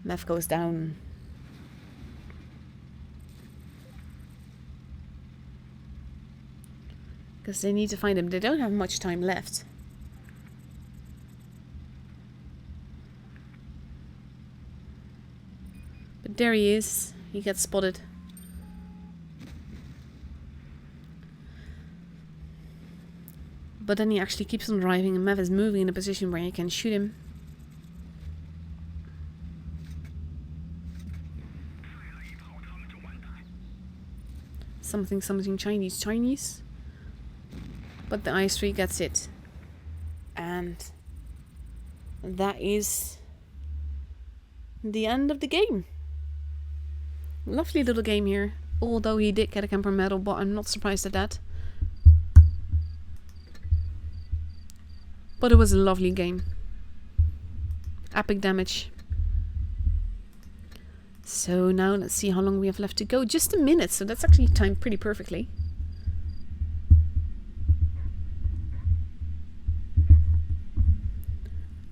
Mev goes down. Because they need to find him. They don't have much time left. But there he is. He gets spotted. But then he actually keeps on driving and Mev is moving in a position where he can shoot him. something Chinese. But the i3 gets it. And that is the end of the game. Lovely little game here. Although he did get a camper medal, but I'm not surprised at that. But it was a lovely game. Epic damage. So now let's see how long we have left to go. Just a minute, so that's actually timed pretty perfectly.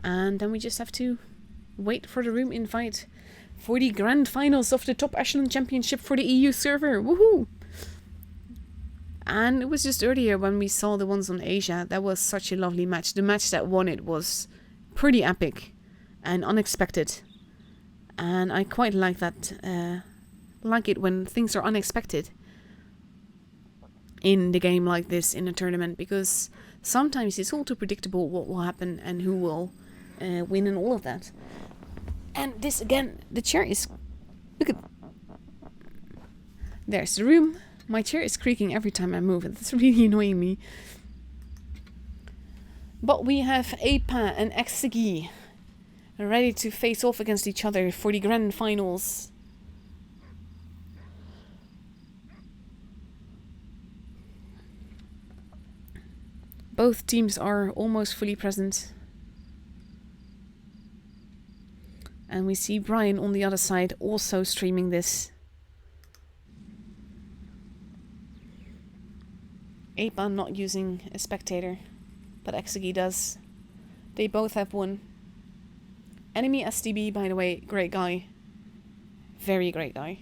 And then we just have to wait for the room invite for the grand finals of the Top Echelon Championship for the EU server. Woohoo! And it was just earlier when we saw the ones on Asia. That was such a lovely match. The match that won it was pretty epic and unexpected. And I quite like that. Like it when things are unexpected in the game like this, in a tournament. Because sometimes it's all too predictable what will happen and who will win and all of that. And this again, the chair is... Look at... There's the room. My chair is creaking every time I move. It's really annoying me. But we have Apa and Exegi ready to face off against each other for the grand finals. Both teams are almost fully present. And we see Brian on the other side also streaming this. Apa not using a spectator, but Exegi does. They both have won. Enemy STB, by the way, great guy. Very great guy.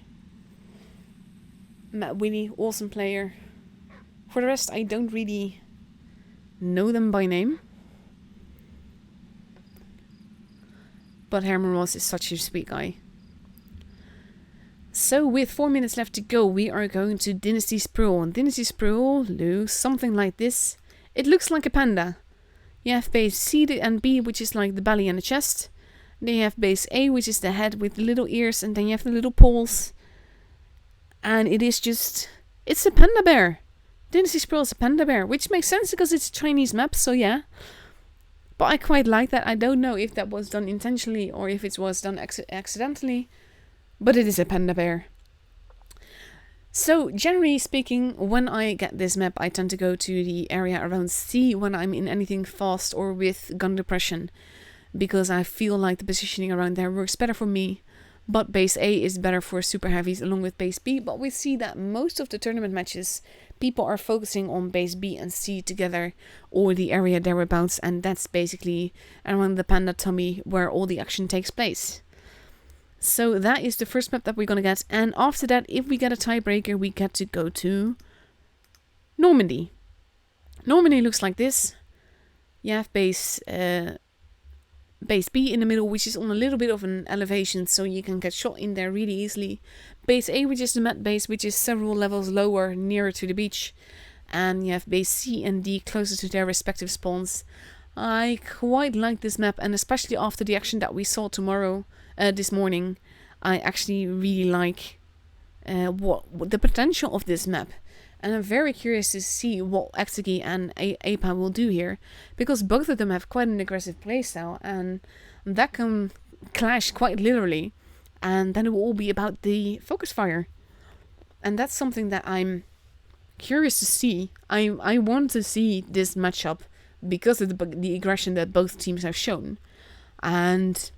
Matt Willie, awesome player. For the rest, I don't really know them by name. But Herman Ross is such a sweet guy. So with 4 minutes left to go, we are going to Dynasty Sprawl. And Dynasty Sprawl looks something like this. It looks like a panda. You have base C and B, which is like the belly and the chest. Then you have base A, which is the head with the little ears. And then you have the little paws. And it is just... It's a panda bear. Dynasty Sprawl is a panda bear. Which makes sense because it's a Chinese map, so yeah. But I quite like that. I don't know if that was done intentionally or if it was done accidentally. But it is a panda bear. So, generally speaking, when I get this map, I tend to go to the area around C when I'm in anything fast or with gun depression. Because I feel like the positioning around there works better for me. But base A is better for super heavies along with base B. But we see that most of the tournament matches, people are focusing on base B and C together, or the area thereabouts. And that's basically around the panda tummy where all the action takes place. So that is the first map that we're going to get. And after that, if we get a tiebreaker, we get to go to Normandy. Normandy looks like this. You have base B in the middle, which is on a little bit of an elevation, so you can get shot in there really easily. Base A, which is the mat base, which is several levels lower, nearer to the beach. And you have base C and D closer to their respective spawns. I quite like this map, and especially after the action that we saw this morning, I actually really like what the potential of this map. And I'm very curious to see what Exegi and Apa will do here, because both of them have quite an aggressive playstyle, and that can clash quite literally, and then it will all be about the focus fire. And that's something that I'm curious to see. I want to see this matchup because of the aggression that both teams have shown. And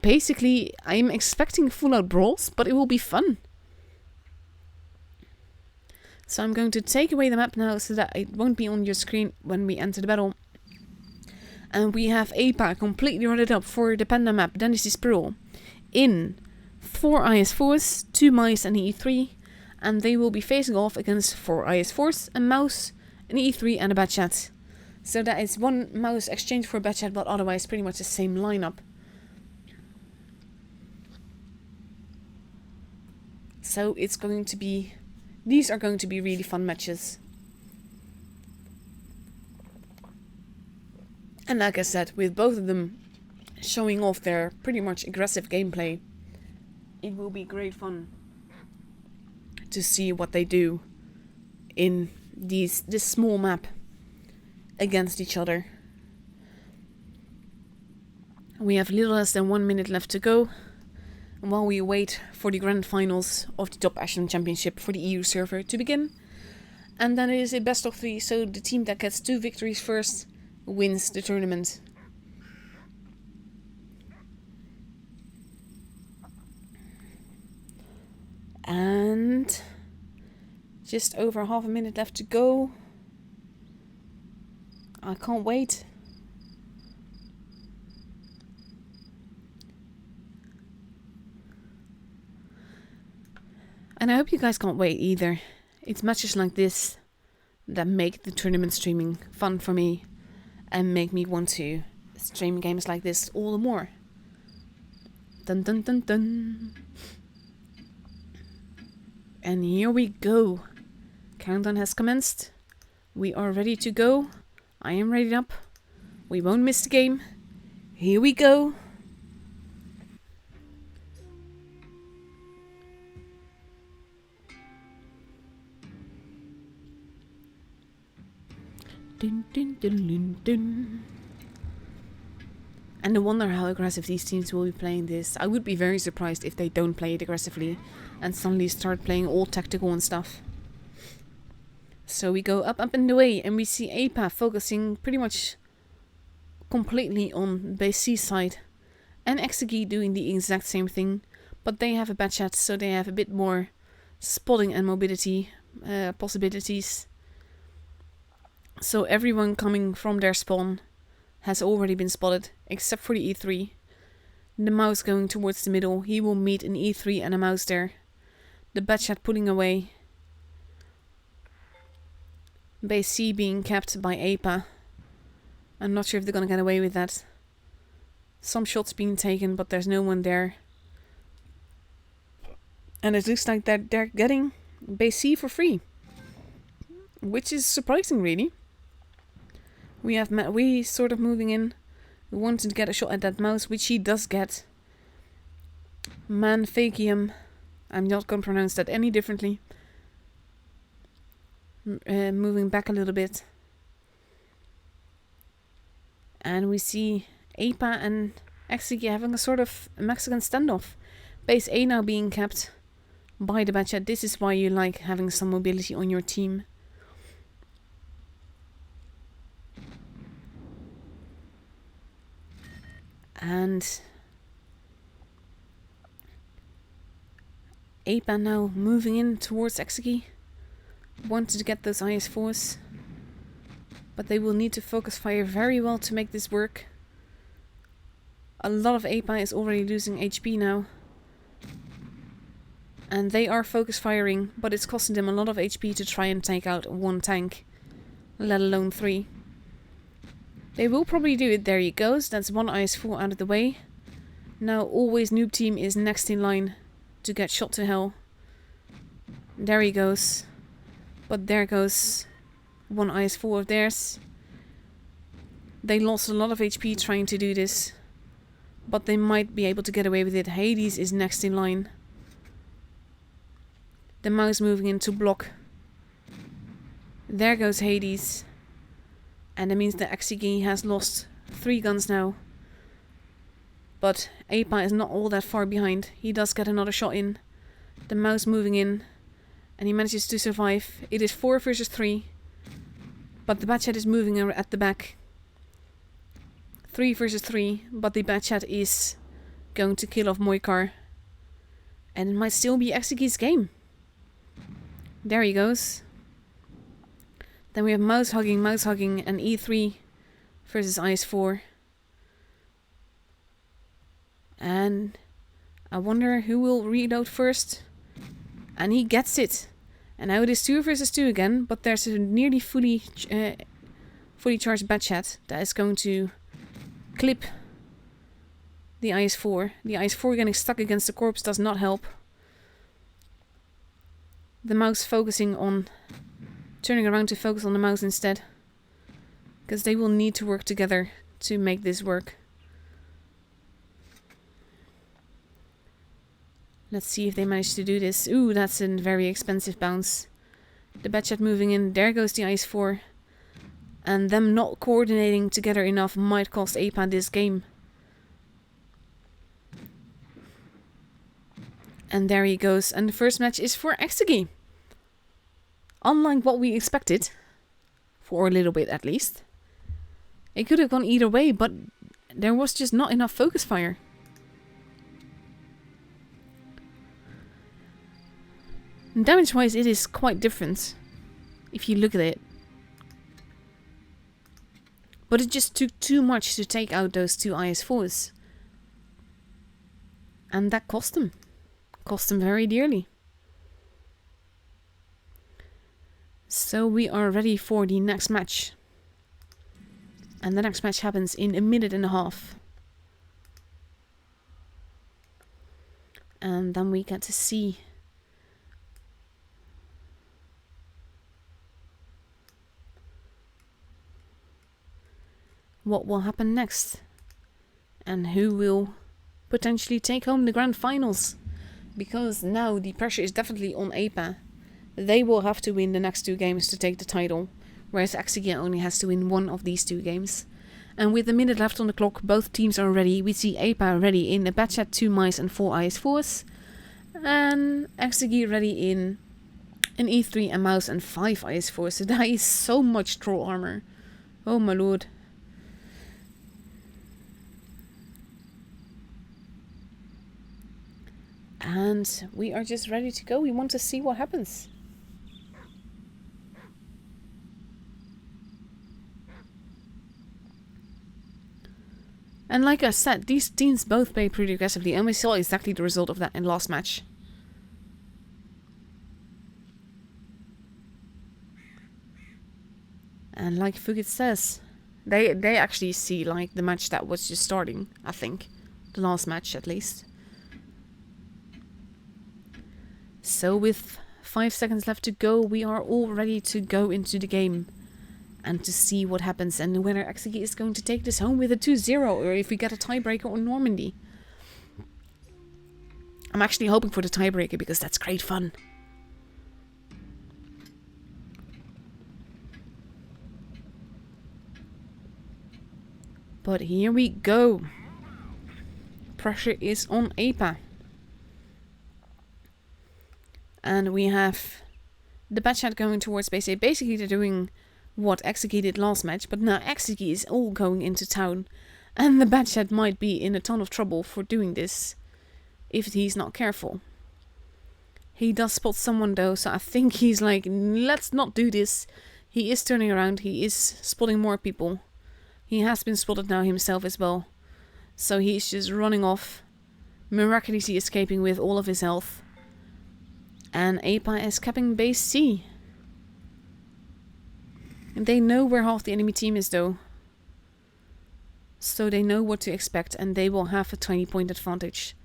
basically, I'm expecting full-out brawls, but it will be fun. So I'm going to take away the map now so that it won't be on your screen when we enter the battle. And we have Apa completely rounded up for the panda map, Dynasty Sprawl, in 4 IS4s, 2 mice and an E3. And they will be facing off against 4 IS4s, a mouse, an E3 and a bad chat. So that is 1 mouse exchange for a bad chat, but otherwise pretty much the same lineup. So it's going to be... These are going to be really fun matches. And like I said, with both of them showing off their pretty much aggressive gameplay, it will be great fun to see what they do in this small map against each other. We have little less than 1 minute left to go, and while we wait for the grand finals of the Top Echelon Championship for the EU server to begin. And then it is a best of 3, so the team that gets 2 victories first wins the tournament. And just over half a minute left to go. I can't wait. And I hope you guys can't wait either. It's matches like this that make the tournament streaming fun for me and make me want to stream games like this all the more. Dun dun dun dun. And here we go. Countdown has commenced. We are ready to go. I am ready up. We won't miss the game. Here we go. Dun, dun, dun, dun, dun. And I wonder how aggressive these teams will be playing this. I would be very surprised if they don't play it aggressively and suddenly start playing all tactical and stuff. So we go up and away, and we see APA focusing pretty much completely on base C side. And Exegi doing the exact same thing, but they have a bad chat, so they have a bit more spotting and mobility possibilities. So everyone coming from their spawn has already been spotted, except for the E3. The mouse going towards the middle, he will meet an E3 and a mouse there. The bad chat pulling away. Base C being kept by APA. I'm not sure if they're gonna get away with that. Some shots being taken, but there's no one there. And it looks like that they're getting base C for free. Which is surprising, really. We have we sort of moving in. We wanted to get a shot at that mouse, which he does get. Manfakium. I'm not going to pronounce that any differently. Moving back a little bit. And we see APA and Exegi having a sort of Mexican standoff. Base A now being kept by the bad chat. This is why you like having some mobility on your team. And APA now moving in towards Exegi. Wanted to get those IS4s. But they will need to focus fire very well to make this work. A lot of APA is already losing HP now. And they are focus firing, but it's costing them a lot of HP to try and take out one tank. Let alone 3. They will probably do it. There he goes. That's one IS4 out of the way. Now always noob team is next in line to get shot to hell. There he goes. But there goes one IS4 of theirs. They lost a lot of HP trying to do this. But they might be able to get away with it. Hades is next in line. The mouse moving in to block. There goes Hades. And that means that Exegi has lost 3 guns now. But APA is not all that far behind. He does get another shot in. The mouse moving in. And he manages to survive. It is 4 versus 3. But the bad chat is moving at the back. 3 versus 3. But the bad chat is going to kill off Moikar. And it might still be Exegi's game. There he goes. Then we have mouse hugging, and E3 versus IS4. And I wonder who will reload first. And he gets it. And now it is 2 versus 2 again, but there's a nearly fully charged bad chat that is going to clip the IS4. The IS4 getting stuck against the corpse does not help. The mouse focusing on turning around to focus on the mouse instead. Because they will need to work together to make this work. Let's see if they manage to do this. Ooh, that's a very expensive bounce. The Batchat moving in. There goes the Ice 4. And them not coordinating together enough might cost APA this game. And there he goes. And the first match is for Exegi. Unlike what we expected. For a little bit at least. It could have gone either way, but there was just not enough focus fire. Damage-wise, it is quite different. If you look at it. But it just took too much to take out those two IS-4s. And that cost them. Cost them very dearly. So we are ready for the next match. And the next match happens in a minute and a half. And then we get to see what will happen next. And who will potentially take home the grand finals. Because now the pressure is definitely on APA. They will have to win the next 2 games to take the title. Whereas Exegi only has to win 1 of these 2 games. And with a minute left on the clock, both teams are ready. We see APA ready in a Batchat, 2 mice and 4 IS-4s. And Exegi ready in an E3, a mouse and 5 IS-4s. So that is so much troll armor. Oh my lord. And we are just ready to go. We want to see what happens. And like I said, these teams both play pretty aggressively, and we saw exactly the result of that in last match. And like Fugit says, they actually see like the match that was just starting, I think. The last match at least. So with 5 seconds left to go, we are all ready to go into the game. And to see what happens and whether Exegi is going to take this home with a 2-0 or if we get a tiebreaker on Normandy. I'm actually hoping for the tiebreaker because that's great fun. But here we go. Pressure is on APA. And we have the Batchat going towards base A. Basically they're doing what Exegi did last match, but now Exegi is all going into town. And the Batchat might be in a ton of trouble for doing this, if he's not careful. He does spot someone though, so I think he's like, let's not do this. He is turning around, he is spotting more people. He has been spotted now himself as well. So he's just running off, miraculously escaping with all of his health. And APA is capping base C. They know where half the enemy team is though. So they know what to expect and they will have a 20-point advantage.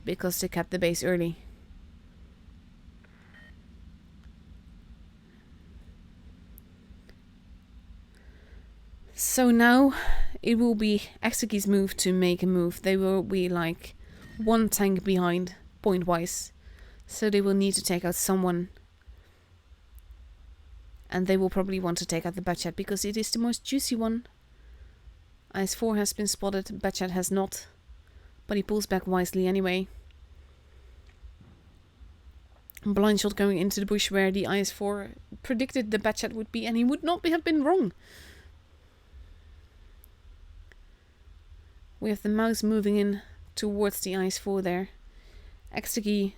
Because they capped the base early. So now it will be Exegi's move to make a move. They will be like 1 tank behind point wise. So they will need to take out someone. And they will probably want to take out the Batchat because it is the most juicy one. IS-4 has been spotted, Batchat has not. But he pulls back wisely anyway. Blind shot going into the bush where the IS-4 predicted the Batchat would be, and he would not have been wrong. We have the mouse moving in towards the IS-4 there. Exegi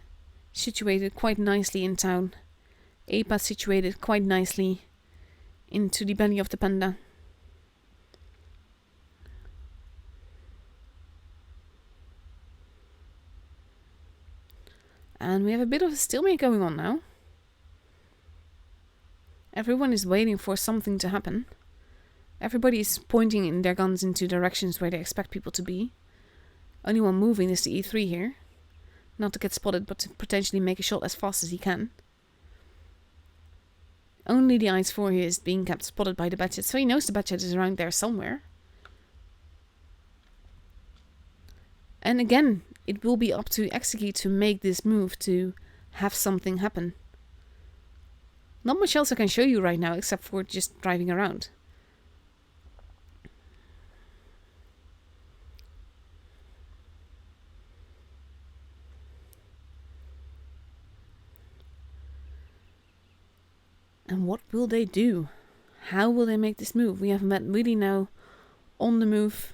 situated quite nicely in town. APA situated quite nicely into the belly of the panda. And we have a bit of a stalemate going on now. Everyone is waiting for something to happen. Everybody is pointing in their guns into directions where they expect people to be. Only one moving is the E3 here. Not to get spotted, but to potentially make a shot as fast as he can. Only the IS-4 here is being kept spotted by the Batchat, so he knows the Batchat is around there somewhere. And again, it will be up to Exeggy to make this move to have something happen. Not much else I can show you right now except for just driving around. And what will they do? How will they make this move? We have met really now on the move,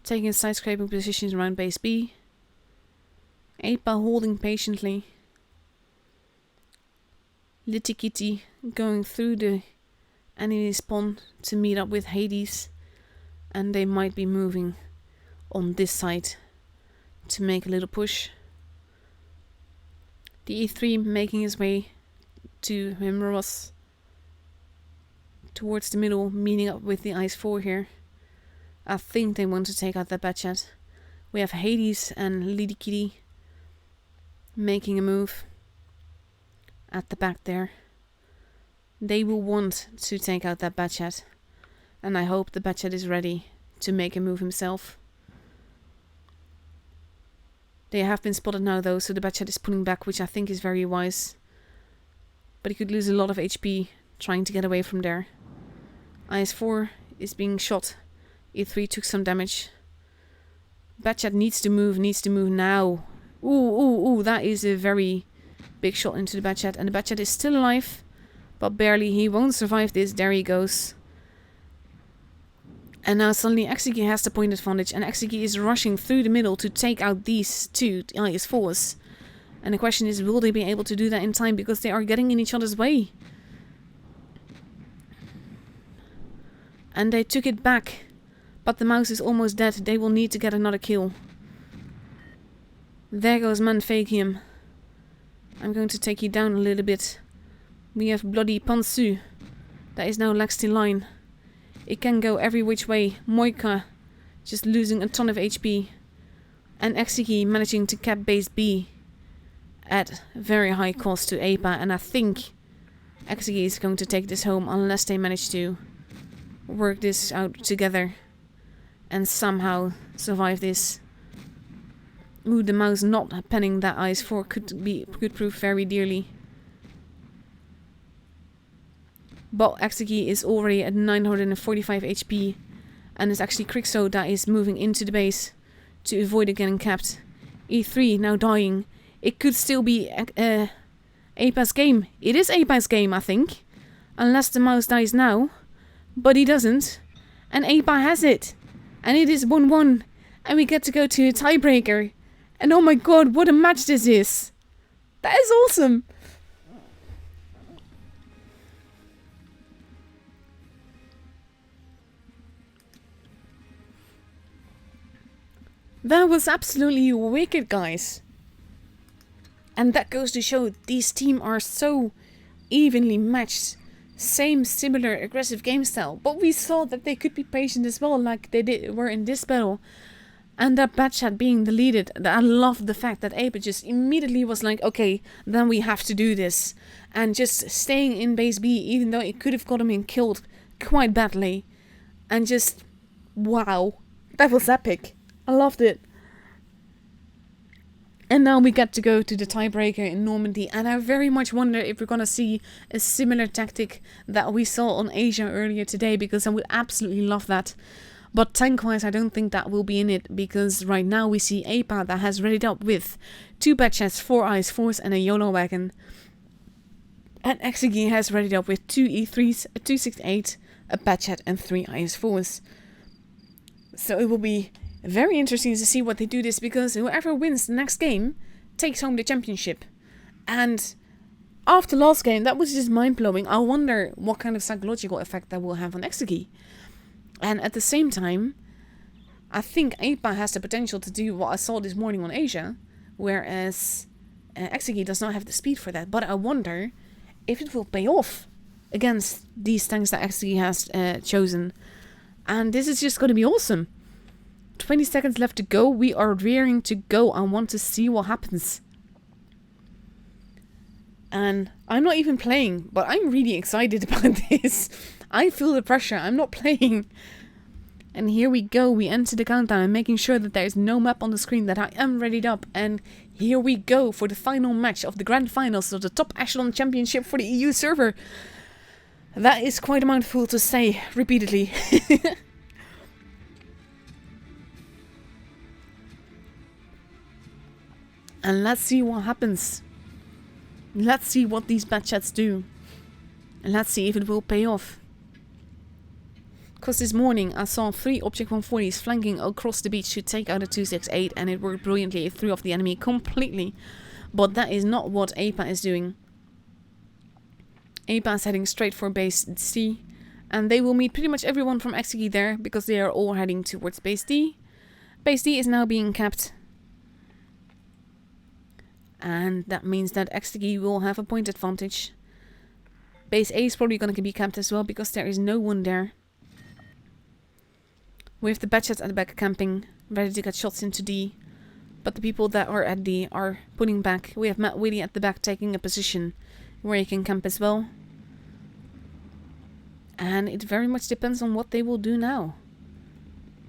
taking side scraping positions around base B. Apa holding patiently. Litty Kitty going through the enemy spawn to meet up with Hades. And they might be moving on this side to make a little push. The E3 making his way to Amora's towards the middle, meeting up with the Ice 4 here. I think they want to take out that Batchat. We have Hades and Litty Kitty making a move at the back there. They will want to take out that Batchat, and I hope the Batchat is ready to make a move himself. They have been spotted now though, so the Batchat is pulling back, which I think is very wise. But he could lose a lot of HP trying to get away from there. IS-4 is being shot. E3 took some damage. Batchat needs to move now. Ooh, that is a very big shot into the Batchat. And the Batchat is still alive, but barely. He won't survive this. There he goes. And now suddenly Exeggy has the point advantage, and Exeggy is rushing through the middle to take out these two IS-4s. And the question is, will they be able to do that in time? Because they are getting in each other's way. And they took it back. But the mouse is almost dead. They will need to get another kill. There goes Manfagium. I'm going to take you down a little bit. We have bloody Pansu. That is now next in line. It can go every which way. Moika just losing a ton of HP. And Exeggy managing to cap base B at very high cost to Apa, and I think Exeggy is going to take this home unless they manage to work this out together and somehow survive this. Ooh, the mouse not penning that IS-4 could prove very dearly. But Exeggy is already at 945 HP, and it's actually Crixo that is moving into the base to avoid it getting capped. E3 now dying. It could still be Apa's game. It is Apa's game, I think. Unless the mouse dies now. But he doesn't. And Apa has it. And it is 1-1. And we get to go to a tiebreaker. And oh my god, what a match this is. That is awesome. That was absolutely wicked, guys. And that goes to show these teams are so evenly matched. Same, similar, aggressive game style. But we saw that they could be patient as well, like they were in this battle. And that Batchat being deleted. I love the fact that Ape just immediately was like, okay, then we have to do this. And just staying in base B, even though it could have got him killed quite badly. And just, wow. That was epic. I loved it. And now we get to go to the tiebreaker in Normandy, and I very much wonder if we're gonna see a similar tactic that we saw on Asia earlier today, because I would absolutely love that. But tank-wise, I don't think that will be in it, because right now we see Apa that has readied up with 2 Batchats, 4 IS-4s and a YOLO wagon. And Exeggy has readied up with 2 E3s, a 268, a Batchat and 3 IS-4s. So it will be very interesting to see what they do this, because whoever wins the next game takes home the championship. And after last game, that was just mind-blowing. I wonder what kind of psychological effect that will have on Exeggy. And at the same time, I think Apa has the potential to do what I saw this morning on Asia, whereas Exeggy does not have the speed for that. But I wonder if it will pay off against these tanks that Exeggy has chosen. And this is just going to be awesome. 20 seconds left to go. We are rearing to go. I want to see what happens. And I'm not even playing, but I'm really excited about this. I feel the pressure. I'm not playing. And here we go, we enter the countdown and making sure that there is no map on the screen, that I am readied up. And here we go for the final match of the grand finals of the Top Echelon Championship for the EU server. That is quite a mouthful to say repeatedly. And let's see what happens. Let's see what these bad chats do. And let's see if it will pay off. Because this morning I saw 3 Object 140s flanking across the beach to take out a 268, and it worked brilliantly. It threw off the enemy completely. But that is not what APA is doing. APA is heading straight for base C, and they will meet pretty much everyone from Exegi there, because they are all heading towards base D. Base D is now being capped. And that means that Exegi will have a point advantage. Base A is probably going to be capped as well, because there is no one there. We have the Batchets at the back camping, ready to get shots into D. But the people that are at D are pulling back. We have Matt Willie at the back taking a position where he can camp as well. And it very much depends on what they will do now.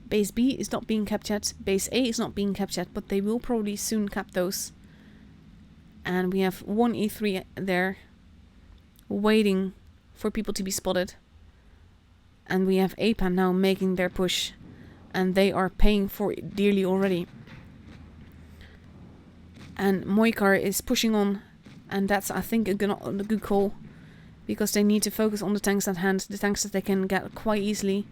Base B is not being capped yet. Base A is not being capped yet, but they will probably soon cap those. And we have one E3 there, waiting for people to be spotted. And we have APA now making their push. And they are paying for it dearly already. And Moikar is pushing on. And that's, I think, a good call. Because they need to focus on the tanks at hand. The tanks that they can get quite easily.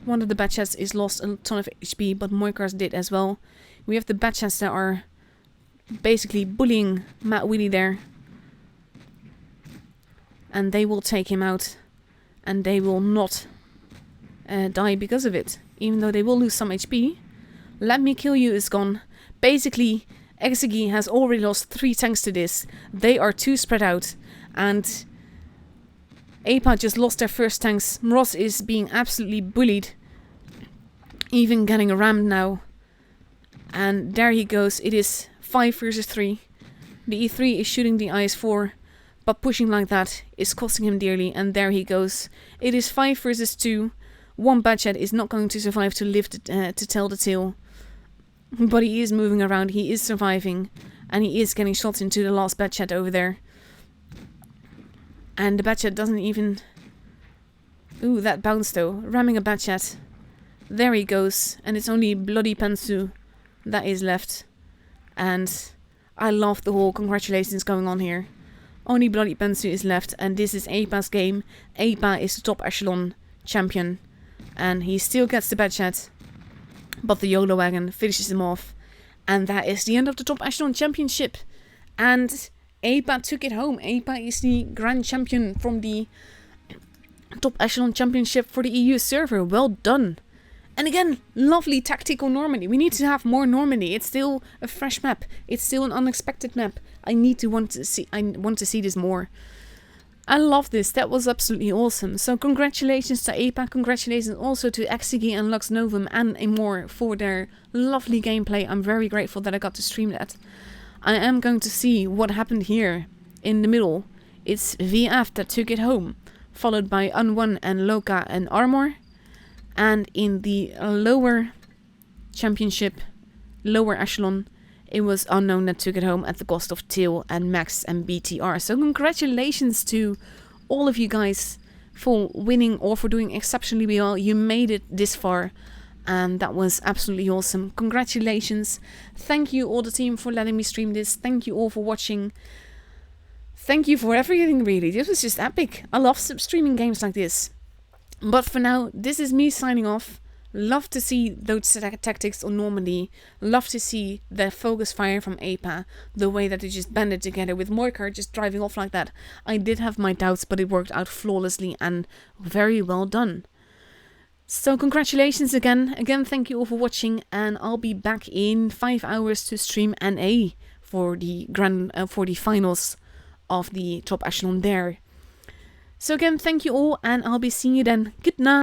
One of the Batchets is lost a ton of HP, but Moikars did as well. We have the Batchets that are basically bullying Matt Willie there. And they will take him out. And they will not die because of it. Even though they will lose some HP. Let Me Kill You is gone. Basically, Exegi has already lost 3 tanks to this. They are too spread out. And APA just lost their first tanks. Mroz is being absolutely bullied. Even getting rammed now. And there he goes. It is 5 versus 3. The E3 is shooting the IS-4. But pushing like that is costing him dearly. And there he goes. It is 5 versus 2. One Batchet is not going to survive to live to tell the tale. But he is moving around. He is surviving. And he is getting shots into the last Batchet over there. And the Batchet doesn't even... Ooh, that bounced though. Ramming a Batchet. There he goes. And it's only Bloody Pansu that is left. And I love the whole congratulations going on here. Only Bloody Pansu is left. And this is APA's game. APA is the Top Echelon champion. And he still gets the Batchet. But the YOLO wagon finishes him off. And that is the end of the Top Echelon Championship. And APA took it home. APA is the grand champion from the Top Echelon Championship for the EU server. Well done. And again, lovely tactical Normandy. We need to have more Normandy. It's still a fresh map. It's still an unexpected map. I want to see this more. I love this. That was absolutely awesome. So congratulations to APA. Congratulations also to Exegi and Lux Novum and Amora for their lovely gameplay. I'm very grateful that I got to stream that. I am going to see what happened here in the middle. It's VF that took it home, followed by Unone and Loka and Armor. And in the lower championship, lower echelon, it was Unknown that took it home at the cost of Till and Max and BTR. So congratulations to all of you guys for winning or for doing exceptionally well. You made it this far. And that was absolutely awesome. Congratulations. Thank you all the team for letting me stream this. Thank you all for watching. Thank you for everything really. This was just epic. I love streaming games like this. But for now, this is me signing off. Love to see those tactics on Normandy. Love to see the focus fire from APA. The way that they just banded together with Moikar just driving off like that. I did have my doubts, but it worked out flawlessly and very well done. So congratulations again. Again, thank you all for watching, and I'll be back in 5 hours to stream NA for the finals of the Top Echelon there. So again, thank you all, and I'll be seeing you then. Good night.